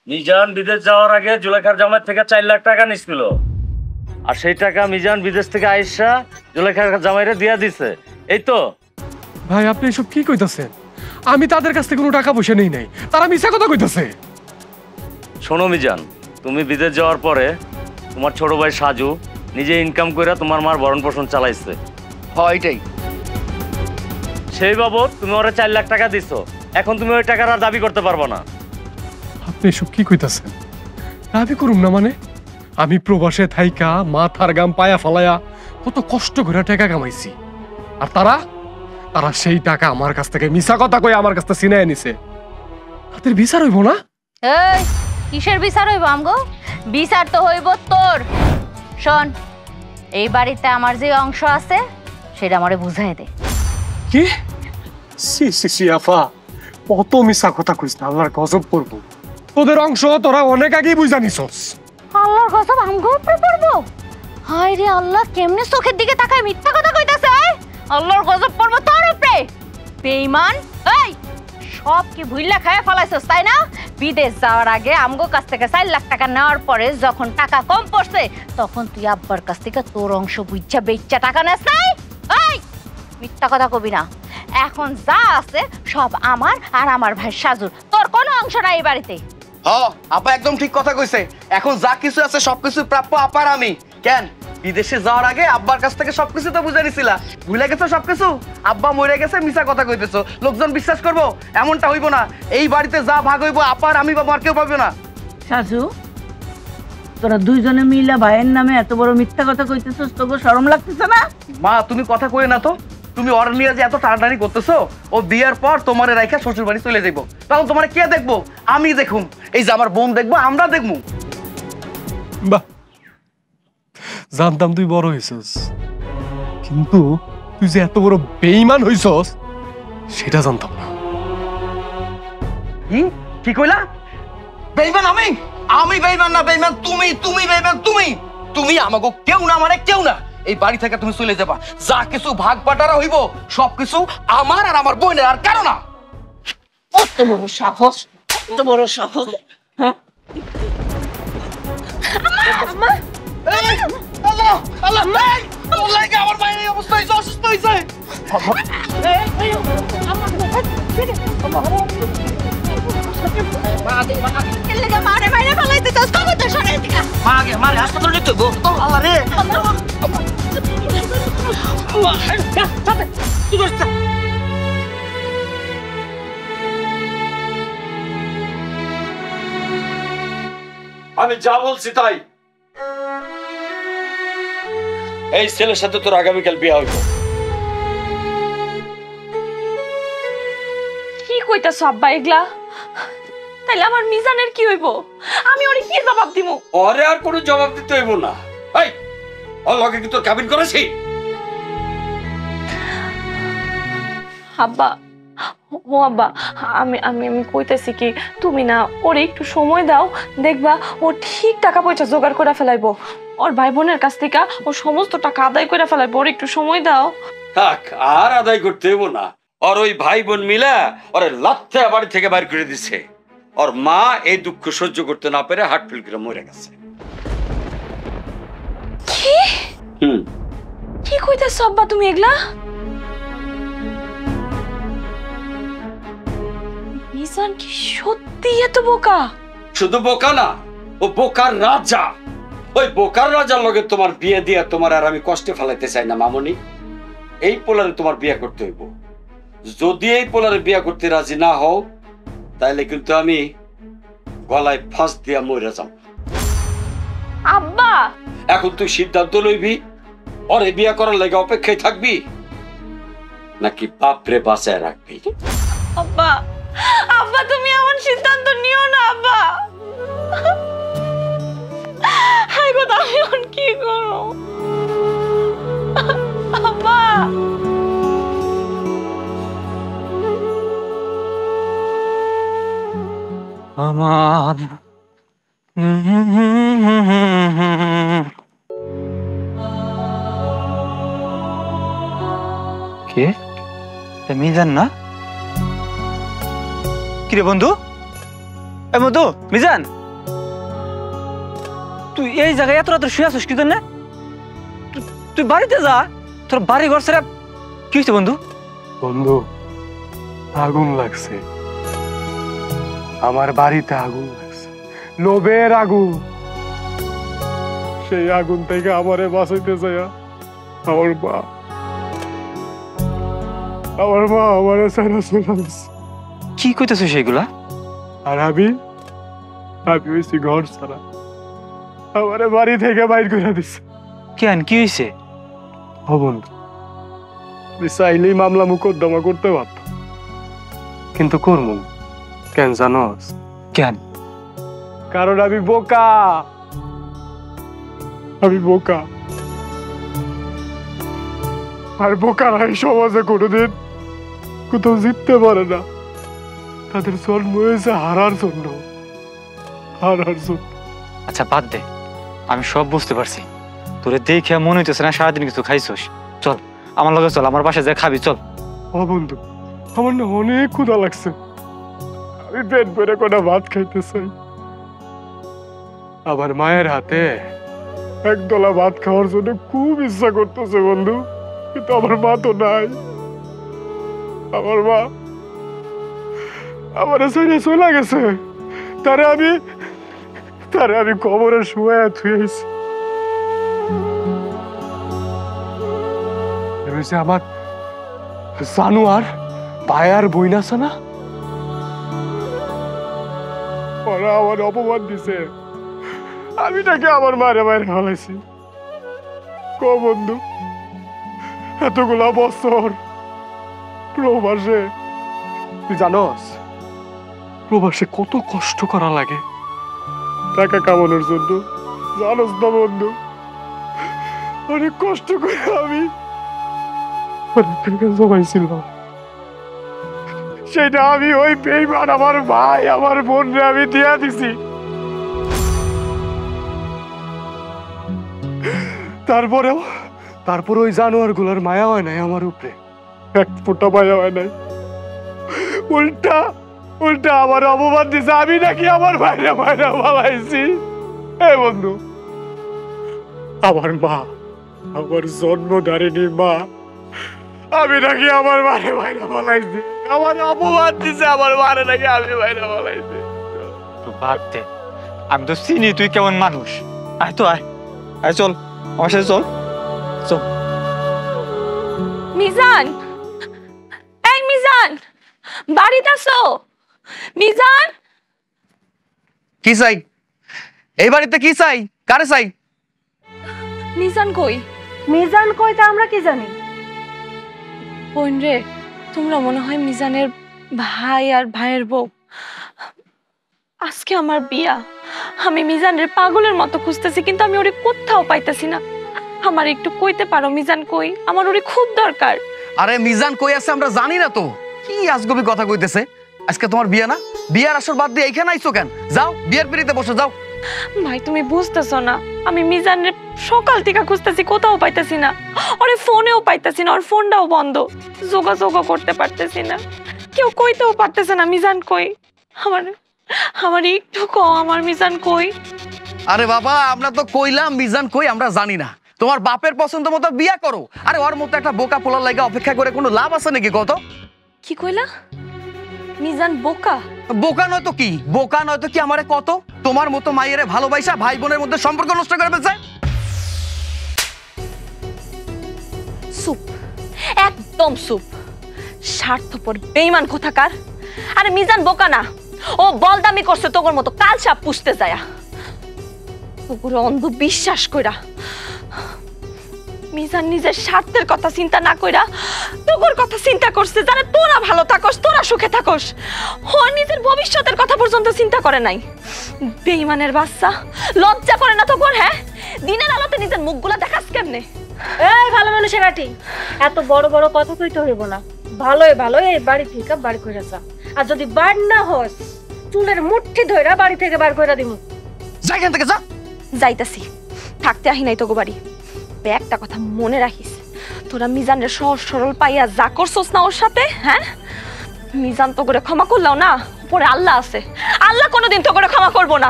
মিজান বিদেশ যাওয়ার আগে জুলেখার জামাই থেকে 4 লাখ টাকা নিছিল, আর সেই টাকা মিজান বিদেশ থেকে আইসা জুলেখার জামাইরে দিয়া দিছে, এই তো? ভাই আপনি এসব কি কইতাছেন? আমি তাদের কাছ থেকে কোনো টাকা পয়সা নেই নাই, তারা মিছা কথা কইতাছে। শোনো মিজান, তুমি বিদেশ যাওয়ার পরে তোমার ছোট ভাই সাজু নিজে ইনকাম কইরা তোমার মার ভরণ পোষণ চালাইছে। হয় এটাই। সেই বাবদ তুমি ওরে 4 লাখ টাকা দিছো, এখন তুমি ওই টাকার আর দাবি করতে পারবো না। আপনি এসব কি কইতাছেন? দাবি করুম না মানে? আমি প্রবাসে থাইকা মাথার গাম পায়া ফালায়া কত কষ্ট করে টাকা কামাইছি, আর তারা সেই টাকা আমার কাছ থেকে মিছা কথা কই আমার কাছ থেকে ছিনায় নিছে। তাদের বিচার হইব না? এই কিসের বিচার হইব আমগো? বিচার তো হইব তোর। শোন, এই বাড়িতে আমার যে অংশ আছে সেটা আমারে বুঝাই দে। কি? সি সি সি আফা, কত মিছা কথা কইছ না, আল্লাহর গজব করব। তোদের অংশ তোরা অনেক আগেই বুঝা নিছস। আল্লাহর গজব আমগো উপরে পড়বো? হায় রে আল্লাহ, কেমনে চোখের দিকে তাকায় মিথ্যা কথা কইতাছে? আল্লাহর গজব পড়বো তোর উপরে। বেঈমান, এই সব কি ভুইলা খায় ফলাইছস তাই না? বিদেশ যাওয়ার আগে আমগো কাছ থেকে 4 লাখ টাকা নেওয়ার পরে যখন টাকা কম পড়ছে তখন তুই আব্বার কাছ থেকে তোর অংশ বুঝা বেচ্চা টাকা নেস নাই? এই মিথ্যা কথা কবি না। এখন যা আছে সব আমার আর আমার ভাই সাজুর, তোর কোনো অংশ নাই এই বাড়িতে। আপা একদম ঠিক কথা কইছে। এখন যা কিছু আছে সবকিছু প্রাপ্য আপার আমি। কেন বিদেশে যাওয়ার আগে আব্বার কাছ থেকে সবকিছু তো বুঝে নিছিলা, ভুলে গেছো সবকিছু? আব্বা মরে গেছে মিছা কথা কইতেছো, লোকজন বিশ্বাস করবো? এমনটা হইব না। এই বাড়িতে যা ভাগ হইব আপার আমি বাবা আর কেউ পাবে না। শাশু, তোরা দুইজনে মিলা ভাইয়ের নামে এত বড় মিথ্যা কথা কইতেছস, তোকে শরম লাগতেছে না? মা তুমি কথা কই না তো। তুমি ওর নিয়ে যে এত টানাটানি করতেছো, ও বিয়ের পর তোমারে রাইখা শ্বশুর বাড়ি চলে যাইবো, তখন তোমারে কে দেখবো? আমি দেখুম। এই যে আমার বোন দেখবো, আমরা দেখবো। বাহ, জানতাম তুই বড় হইছস, কিন্তু তুই যে এত বড় বেঈমান হইছস সেটা জানতাম না। কি কইলা? বেঈমান আমি? আমি বেঈমান না, বেঈমান তুমি। তুমি বেঈমান, তুমি আমাকে কেউ না, মানে কেউ না। এই বাড়ি থেকে তুমি চলে যাবা। যা কিছু ভাগ বাটারা হইব সবকিছু আমার আর আমার বোনের, আর কারো না। কত বড় সাহস, কত বড় সাহস! হ্যাঁ আমার মায়ের এই অবস্থা হয়েছে, অসুস্থ হয়েছে। আমি যা বলছি তাই। এই ছেলের সাথে তোর আগামীকাল বিয়ে হইব। কি কইতাছ আব্বা এগুলা? তাইলে আমার মিজানের কি হইব? আমি ওরে কি জবাব দিমু? ওরে আর কোনো জবাব দিতে হইব না। এই ওর লগে কি তোর কাবিন করেছি? আব্বা, ও আব্বা, আমি আমি আমি কইতেছি কি, তুমি না ওরে একটু সময় দাও, দেখবা ও ঠিক টাকা পয়সা জোগাড় করে ফেলাইবো। ওর ভাই বোনের কাছ থেকে ও সমস্ত টাকা আদায় করে ফেলাইবো। ওর একটু সময় দাও। থাক, আর আদায় করতে হইব না। ওর ওই ভাই বোন মিলা ওরে লাথে বাড়ি থেকে বাইর করে দিছে। ওর মা এই দুঃখ সহ্য করতে না পেরে হার্ট ফেল করে মরে গেছে। কি কি কইতাছ আব্বা তুমি এগুলা? মিজান কি সত্যি এত বোকা? শুধু বোকা না, ও বোকার রাজা। ওই বোকার রাজার লগে তোমার বিয়ে দিয়ে তোমার আর আমি কষ্টে ফেলাইতে চাই না মামনি। এই পোলারে তোমার বিয়ে করতে হইব। যদি এই পোলারে বিয়ে করতে রাজি না হও, তাইলে কিন্তু আমি গলায় ফাঁস দিয়া মরে যাব। আব্বা, এখন তুই সিদ্ধান্ত লইবি, ওরে বিয়ে করার লাগে অপেক্ষায় থাকবি নাকি বাপরে বাঁচায় রাখবি? আব্বা, আব্বা তুমি এমন সিদ্ধান্ত নিও না আব্বা। হাই গো, আমি এখন কি করব আব্বা? আমার কে? মিজান না? কিরে বন্ধু? এ বন্ধু, মিজান তুই এই জায়গায় এত রাত্রে শুয়ে আছিস কি জন্য? তুই বাড়িতে যা, তোর বাড়ি ঘর ছেড়ে। কি হয়েছে বন্ধু? বন্ধু, আগুন লাগছে আমার বাড়িতে, আগুন লাগছে, লোভের আগুন। সেই আগুন থেকে আমারে বাঁচাইতে যায় আমার মা আমারে ছাড়া চলে গেছে। কি কইতেছ সেগুলা? আর আমি হইছি ঘর ছাড়া, আমারে বাড়ি থেকে বাইর করে দিছে। কেন, কি হয়েছে? ও বন্ধু, চাইলেই মামলা মোকদ্দমা করতে পারতাম, কিন্তু করবো না। কেন জানোস? কেন? কারণ আমি বোকা। আর বোকারা এই সমাজে কোনোদিন কোথাও জিততে পারে না। তাদের জন্ম হয়েছে হারার জন্য। আচ্ছা বাদ দে, আমি সব বুঝতে পারছি। তোরে দেখে মনে হইতেছে না সারাদিন কিছু খাইছস। চল আমার লগে চল, আমার বাসায় যা খাবি, চল। ও বন্ধু, আমার না অনেক ক্ষুধা লাগছে, আমি পেট ভরে কোটা ভাত খাইতে চাই। আমার মায়ের হাতে একদলা ভাত খাওয়ার জন্য খুব ইচ্ছা করতেছে বন্ধু, কিন্তু আমার মা তো নাই। আমার মা আমার ছেড়ে চলে গেছে, তারে আমি কবরে শুয়ে থুয়েছি। আমার জানুয়ার পায়ার বইন আছে না, ওরা আমার অপমান দিছে, আমি তাকে আমার মায়ের হালাইছি। ক বন্ধু, এতগুলা বছর প্রবাসে, তুই জানোস প্রবাসে কত কষ্ট করা লাগে টাকা কামানোর জন্য? জানোস না বন্ধু, অনেক কষ্ট করে আমি জমাইছিলাম, সেটা আমি ওই বেইমান আমার ভাই আমার বোনরে আমি দিয়া দিছি। তারপরে ওই জানোয়ার গুলার মায়া হয় নাই আমার উপরে, এক ফোঁটা মায়া হয় নাই। উল্টা আমার অপমান দিছে, আমি নাকি আমার ভাইরা ভালাইছি। এ বন্ধু, আমার মা, আমার জন্মধারিণী মা, আমি নাকি আমার মারে ভাইরা ভালাইছি। আমার অপমান দিছে আমার মারে নাকি আমি ভাইরা ভালাইছি। বাদ দে, আমি তো চিনি তুই কেমন মানুষ। আয় তো আয়, চল আমার সাথে চল। মিজান, এই মিজান, বাড়িতে আসো। মিজান, কি চাই এই বাড়িতে? কি চাই? কারে চাই? মিজান কই? মিজান কই তা আমরা কি জানি? বোন রে, তোমরা মনে হয় মিজানের ভাই আর ভাইয়ের বউ। আজকে আমার বিয়া, আমি মিজানের পাগলের মতো খুঁজতেছি, কিন্তু আমি ওরে কোথাও পাইতেছি না। আমার একটু কইতে পারো মিজান কই? আমার ওরে খুব দরকার। আরে মিজান কই আছে আমরা জানি না তো, কি আজগবি কথা কইতেছে। আজকে তোমার বিয়া না, বিয়ার আসর বাদ দিয়ে এইখানে আইছো কেন? যাও বিয়ের পিড়িতে বসে যাও। ভাই তুমি বুঝতেছো না, আমি মিজানের সকাল থেকে খুঁজতেছি, কোথাও পাইতেছি না। ওরে ফোনেও পাইতেছি না, ওর ফোনটাও বন্ধ, যোগাযোগও করতে পারতেছি না, কেউ কইতেও পারতেছে না মিজান কই। আমার একটু কও আমার মিজান কই। আরে বাবা আমরা তো কইলাম মিজান কই আমরা জানি না। তোমার বাপের পছন্দ মতো বিয়া করো। আরে ওর মতো একটা বোকা পোলার লাগা অপেক্ষা করে কোনো লাভ আছে নাকি কত? কি কইলা? মিজান বোকা? বোকা নয় তো কি, বোকা নয় তো কি আমারে কত? তোমার মতো মাইয়েরে ভালোবাসা ভাই বোনের মধ্যে সম্পর্ক নষ্ট করে ফেলছে। চুপ, একদম চুপ, স্বার্থপর বেঈমান কোথাকার। আরে মিজান বোকা না, ও বলদামি করছে তোর মতো কাল সাপ পুষতে যায়া, ওগুলো অন্ধ বিশ্বাস কইরা। মিজান নিজের স্বার্থের কথা চিন্তা না কইরা তোর কথা চিন্তা করছে, জানে তোরা ভালো থাকস, তোরা সুখে থাকস। ও নিজের ভবিষ্যতের কথা পর্যন্ত চিন্তা করে নাই। বেঈমানের বাচ্চা, লজ্জা করে না তোর? হ্যাঁ, দিনের আলোতে নিজের মুখগুলা দেখাস কেমনে? এই ভালো মানুষের আটি, এত বড় বড় কথা কইতে হইব না। ভালোই ভালোই এই বাড়ি থেকে বাড়ি কইরা যা, আর যদি বার না হস চুলের মুঠি ধইরা বাড়ি থেকে বার কইরা দিমু। যা এখান থেকে যা। যাইতাছি, থাকতে আহি নাই তোকে বাড়ি। একটা কথা মনে রাখিস, তোরা মিজানের সহজ সরল পাইয়া যা করছস না ওর সাথে, হ্যাঁ, মিজান তো করে ক্ষমা করলাও না, পরে আল্লাহ আছে, আল্লাহ কোনোদিন তো করে ক্ষমা করবো না।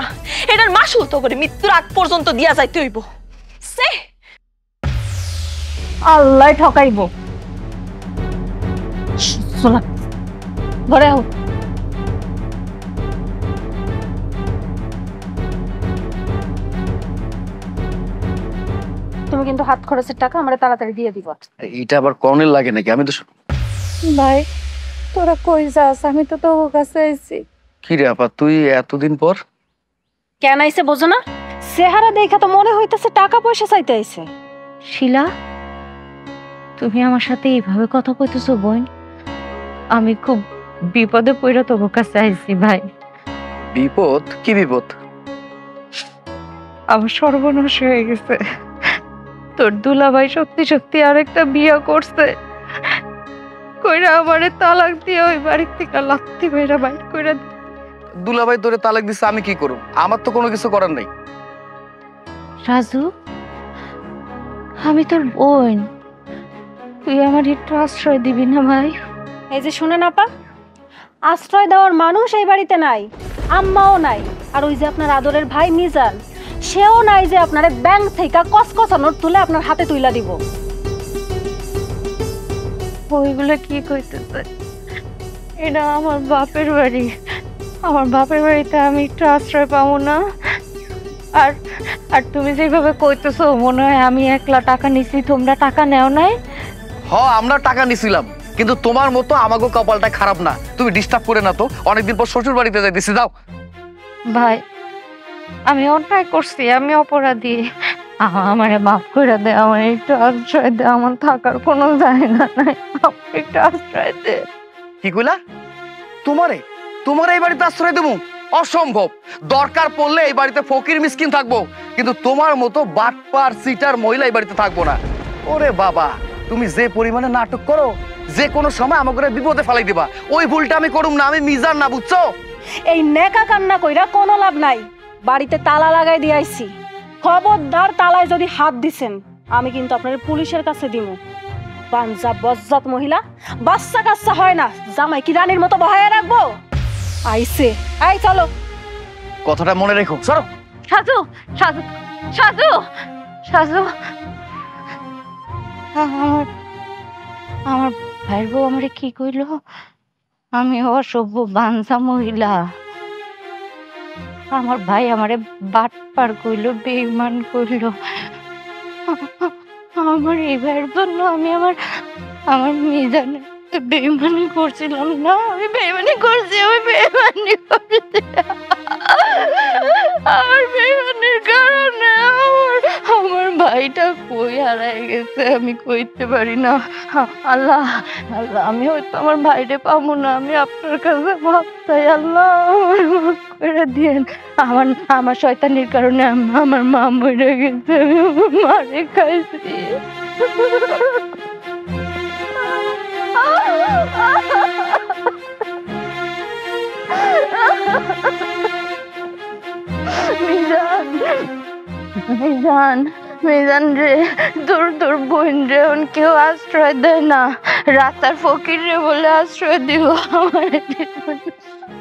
এটার মাসুল তো করে মৃত্যুর আগ পর্যন্ত দিয়া যাইতে হইব। সে আল্লাহ ঠকাইব। শোনা, ঘরে আও। তুমি কিন্তু হাত খরচের টাকা আমারে তাড়াতাড়ি দিয়ে দিবা। এটা আবার কর্নেল লাগে নাকি? আমি তো ভাই তোরা কই যাস? আমি তো তোর কাছে আইছি। কি রে আপা, তুই এতদিন পর? কেন আইছে বোঝো না? চেহারা দেখা তো মনে হইতেছে টাকা পয়সা চাইতে আইছে। শিলা, তুমি আমার সাথে এইভাবে কথা কইতেছো বোন? আমি খুব বিপদে পড়ে তোর কাছে আইছি ভাই। বিপদ? কি বিপদ? আমার সর্বনাশ হয়ে গেছে। তোর দুলাভাই সত্যি সত্যি আরেকটা বিয়ে করছে, কইরা আমারে তালাক দিয়ে ওই বাড়ি থেকে লাত্তি মেরে বাইর কইরা। দুলাভাই তোরে তালাক দিছে, আমি কি করব? আমার তো কোনো কিছু করার নাই। রাজু, আমি তোর বোন, তুই আমার একটু আশ্রয় দিবি না ভাই? এই যে শুনেন আপা, আশ্রয় দেওয়ার মানুষ এই বাড়িতে নাই, আম্মাও নাই, আর ওই যে আপনার আদরের ভাই মিজান, সেও নাই যে আপনার ব্যাংক থেকে কসকসা নোট তুলে আপনার হাতে তুইলা দিব। ওইগুলো কি কইতেছে? এটা আমার বাপের বাড়ি, আমার বাপের বাড়িতে আমি একটু আশ্রয় পাবো না? আর আর তুমি যেভাবে কইতেছো মনে হয় আমি একলা টাকা নিছি, তোমরা টাকা নেও নাই? হ, আমরা টাকা নিছিলাম, কিন্তু তোমার মতো আমাগো কপালটা খারাপ না। তুমি ডিস্টার্ব করে না তো, অনেকদিন পর শ্বশুর বাড়িতে যাইতেছি। যাও ভাই, আমি অন্যায় করছি, আমি অপরাধী, আমারে মাফ করে দে, আমার একটু আশ্রয় দে, আমার থাকার কোনো জায়গা নাই, একটু আশ্রয় দে। কি কইলা? তোমারে এই বাড়িতে আশ্রয় দেবো? অসম্ভব। দরকার পড়লে এই বাড়িতে ফকির মিসকিন থাকবো, কিন্তু তোমার মতো বাটপার সিটার মহিলা এই বাড়িতে থাকবো না। ওরে বাবা, তুমি যে পরিমাণে নাটক করো, যে কোনো সময় আমাকে বিপদে ফেলাই দিবা। ওই ভুলটা আমি করুম না, আমি মিজান না, বুঝছো? এই নেকা কান্না কইরা কোনো লাভ নাই, বাড়িতে তালা লাগাই দিয়ে আইছি। খবরদার তালায় যদি হাত দিছেন আমি কিন্তু আপনার পুলিশের কাছে দিমু। পাঞ্জাব বজ্জাত মহিলা, বাচ্চা কাচ্চা হয় না, জামাই কি রানীর মতো বহায়া রাখবো? আইছে, আই চলো। কথাটা মনে রেখো। সরো। সাজু, সাজু, সাজু, সাজু, আমার ভাইয়ের বউ আমারে কি কইল? আমি অসভ্য বাঞ্ছা মহিলা। আমার ভাই আমারে বাটপার কইল, বেঈমান কইল। আমার এই ভাইয়ের জন্য আমি আমার মিজানে বেঈমানি করছিলাম না, আমি বেঈমানি করছি, আমি বেঈমানি করছি। আমার বেঈমানির কারণে আমার ভাই ভাইটা কই হারায় গেছে আমি কইতে পারি না। আল্লাহ আল্লাহ, আমি হয়তো আমার ভাইরে পাবো না, আমি আপনার কাছে মাপ চাই। আল্লাহ আমার মাফ করে দিয়েন। আমার শয়তানির কারণে আমার মা মরে গেছে, আমি আমার মারে খাইছি। মিজান রে, তোর বোন রে কেউ আশ্রয় দেয় না, রাস্তার ফকির রে বলে আশ্রয় দিব।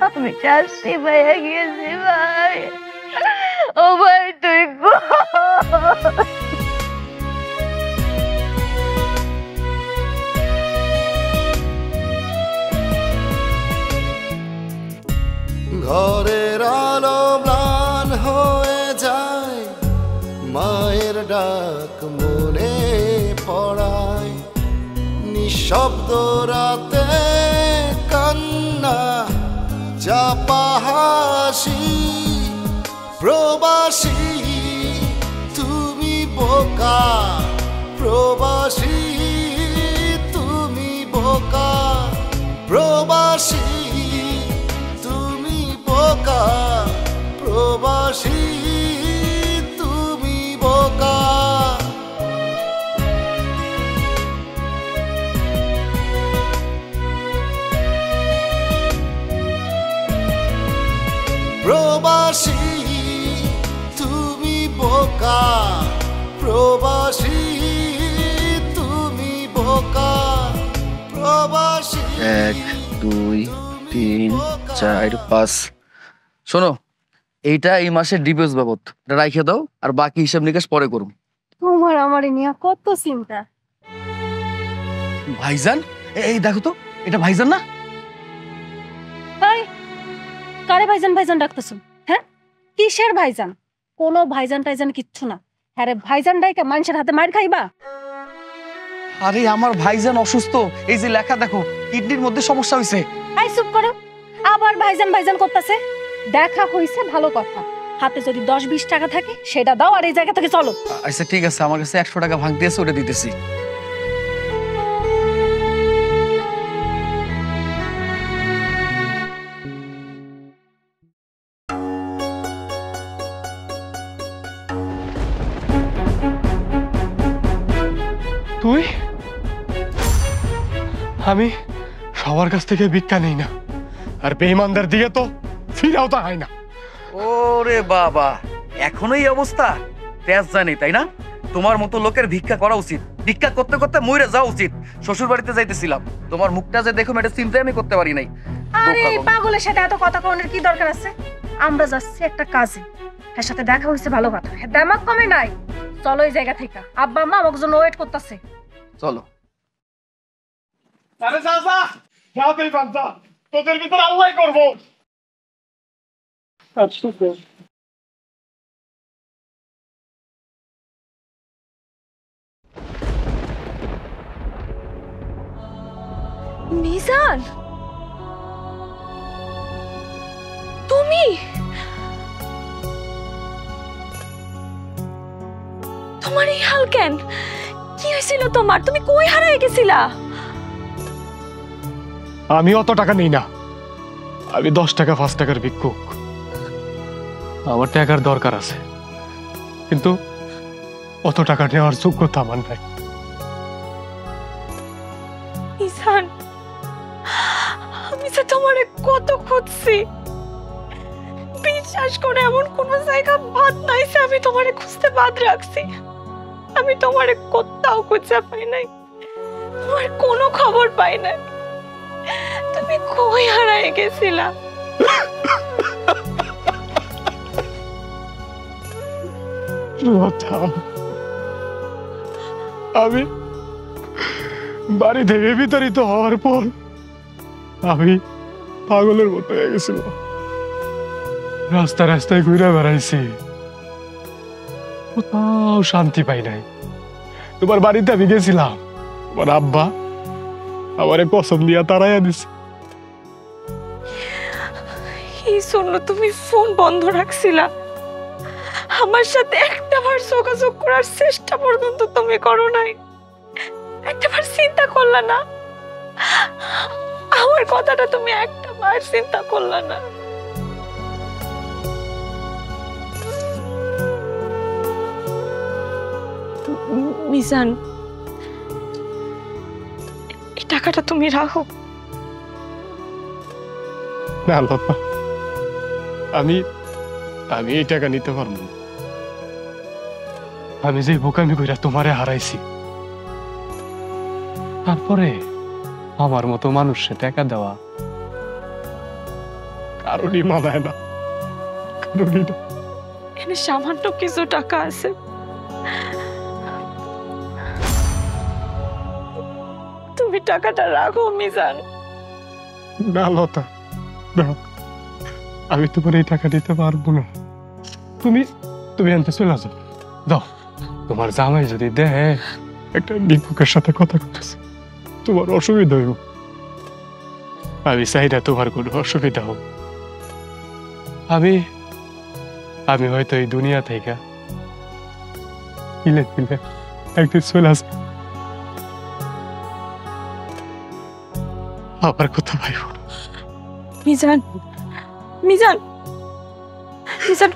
আমি শাস্তি পাইয়া গিয়েছি ভাই। ও ভাই তুই ঘরের আলো ম্লান হয়ে যায়, মায়ের ডাক মনে পড়ায়, নিঃশব্দ রাতে কান্না চাপা হাসি, প্রবাসী তুমি বোকা, প্রবাসী তুমি বোকা, প্রবাসী তুমি বোকা, প্রবাসী তুমি বোকা। প্রবাসী তুমি বোকা, প্রবাসী তুমি বোকা, প্রবাসী। 1 2 3 4 5। শোনো, এইটা এই মাসের ডিপোজিট বাবদ, এটা রাইখে দাও, আর বাকি হিসাব নিকাশ পরে করুন। তোমার আমার নিয়ে কত চিন্তা। ভাইজান, এই দেখো তো, এটা ভাইজান না? ভাই, কারে ভাইজান ভাইজান ডাকতেছো? হ্যাঁ, কিসের ভাইজান? কোনো ভাইজান টাইজান কিচ্ছু না। হ্যাঁ রে, ভাইজান ডাইকা মানুষের হাতে মার খাইবা? আরে আমার ভাইজান অসুস্থ, এই যে লেখা দেখো, কিডনির মধ্যে সমস্যা হয়েছে। এই চুপ করো, আবার ভাইজান ভাইজান করতেছে। দেখা হইছে ভালো কথা, হাতে যদি 10-20 টাকা থাকে সেটা দাও, আর এই জায়গা থেকে চলো। আচ্ছা ঠিক আছে, আমার কাছে 100 টাকা ভাঙ দিয়েছে, ওটা দিতেছি। তুই? আমি সবার কাছ থেকে ভিক্ষা নেই না, আর বেঈমানদের দিকে তো ফিরাও তা হয় না। ওরে বাবা, এখনো এই অবস্থা? তেজ জানি তাই না? তোমার মতো লোকের ভিক্ষা করা উচিত, ভিক্ষা করতে করতে মইরে যাওয়া উচিত। শ্বশুর বাড়িতে যাইতেছিলাম, তোমার মুখটা যে দেখো এটা চিন্তা আমি করতে পারি নাই। আরে পাগলের সাথে এত কথা কওয়ার কি দরকার আছে? আমরা যাচ্ছি একটা কাজে, এর সাথে দেখা হইছে ভালো কথা, দামাক কমে নাই। চলো এই জায়গা থেকে, আব্বা আম্মা আমাকে জন্য ওয়েট করতেছে। চলো। আরে চাচা, যাতেই চাচা, তোদের ভিতর আল্লাহ করবো। মিজান, তুমি? তোমার এই হাল কেন? কি হয়েছিল তোমার? তুমি কই হারিয়ে গেছিলা? আমি অত টাকা নেই না, আমি 10 টাকা 5 টাকার ভিক্ষুক। আমার টাকার দরকার আছে, কিন্তু অত টাকা নেওয়ার যোগ্যতা আমার নাই। মিজান, আমি যে তোমারে কত খুঁজছি, বিশ্বাস করে এমন কোন জায়গা বাদ নাই যে আমি তোমারে খুঁজতে বাদ রাখছি। আমি তোমারে কোথাও খুঁজে পাই নাই, তোমার কোনো খবর পাই নাই। তুমি কই হারিয়ে গেছিলা? আমি বাড়ি থেকে বিতাড়িত হওয়ার পর আমি পাগলের মতো হয়ে গেছিল। রাস্তায় রাস্তায় ঘুরে বেড়াইছি, কোথাও শান্তি পাই নাই। তোমার বাড়িতে আমি গেছিলাম, তোমার আব্বা আমারে কসম দিয়া তাড়াইয়া দিছে। এই জন্য তুমি ফোন বন্ধ রাখছিলা, আমার সাথে একটা বার যোগাযোগ করার চেষ্টা পর্যন্ত তুমি করো নাই। একটাবার চিন্তা করলা না? আমার কথাটা তুমি একটাবার চিন্তা করলা না? মিজান, এই টাকাটা তুমি রাখো। না লতা, আমি এই টাকা নিতে পারবো না। আমি যে বোকামি কইরা তোমারে হারাইছি, তারপরে আমার মতো মানুষে টাকা দেওয়া কারণই মানায় না, কারণই না। এখানে সামান্য কিছু টাকা আছে, তুমি টাকাটা রাখো মিজান। না লতা, না, আমি তোমার এই টাকা দিতে পারবো না। তুমি আনতে চলে যাও। দাও, তোমার জামাই যদি দেয় একটা দীপকের সাথে কথা করতেছে, তোমার অসুবিধা হইব। আমি চাই না তোমার কোনো অসুবিধা হোক। আমি হয়তো এই দুনিয়া থেকে পিলে একদিন চলে আসবো, আবার কথা ভাইব না। মিজান, মিজান, মিজান,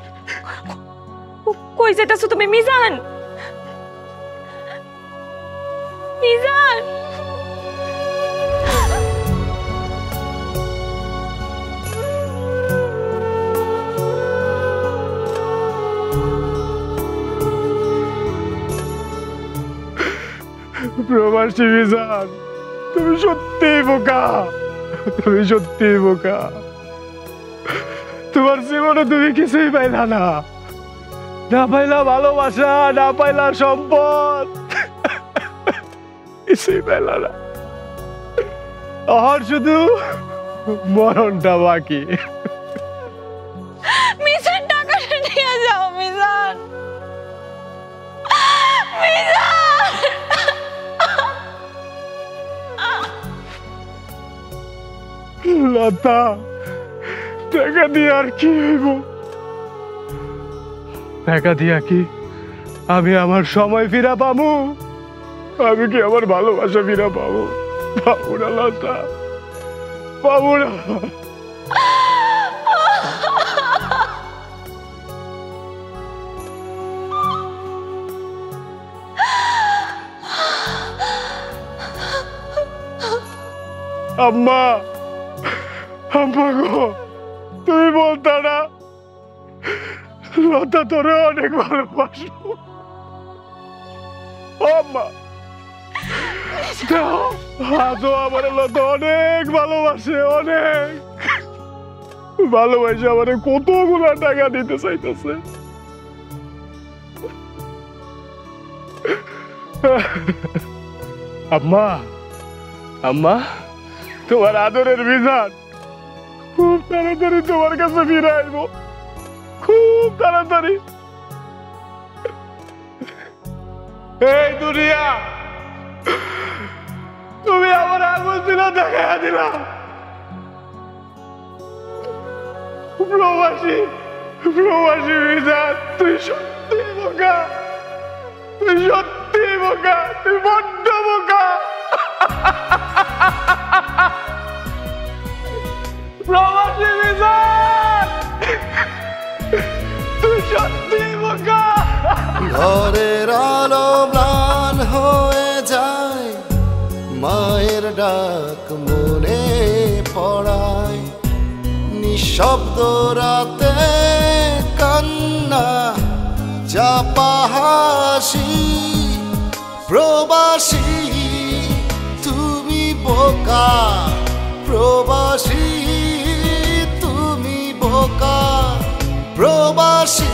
কই যেতেছো তুমি? মিজান, মিজান, প্রবাসী মিজান, তুমি সত্যিই বোকা, তুমি সত্যিই বোকা। তোমার জীবনে তুমি কিছুই পাইলা না, না পাইলা ভালোবাসা, না পাইলা সম্পদ, কিছুই পাইলা না। আর শুধু মরণটা বাকি। মিজান, টাকাটা নিয়ে যাও মিজান, মিজান। লতা, টাকা দিয়ে আর কি হইব? টাকা দিয়া কি আমি আমার সময় ফিরা পাবো? আমি কি আমার ভালোবাসা ফিরা পাবো? পাবো না লতা, পাবো না। আম্মা, আম্মা গো, তুমি বলতা না লতা তোরে অনেক ভালোবাসো? আম্মা, আজও আমার লতা অনেক ভালোবাসে, অনেক ভালোবাসে। আমার কতগুলা টাকা দিতে চাইতেছে। আম্মা, আম্মা, তোমার আদরের মিজান খুব তাড়াতাড়ি তোমার কাছে ফিরে আসবো, খুব তাড়াতাড়ি। এই দুনিয়া, তুমি আমার আগুন দিল, দেখা দিলাম। প্রবাসী, প্রবাসী মিজান, তুই সত্যি বোকা, তুই সত্যি বোকা, তুই বড্ড বোকা। প্রবাসী মিজান, তুই সত্যি বোকা। ঘরের আলো ম্লান হয়ে যায়, মায়ের ডাক মনে পড়ায়, নিঃশব্দ রাতে কান্না চাপা হাসি। প্রবাসী তুমি বোকা, প্রবাসী তুমি বোকা, প্রবাসী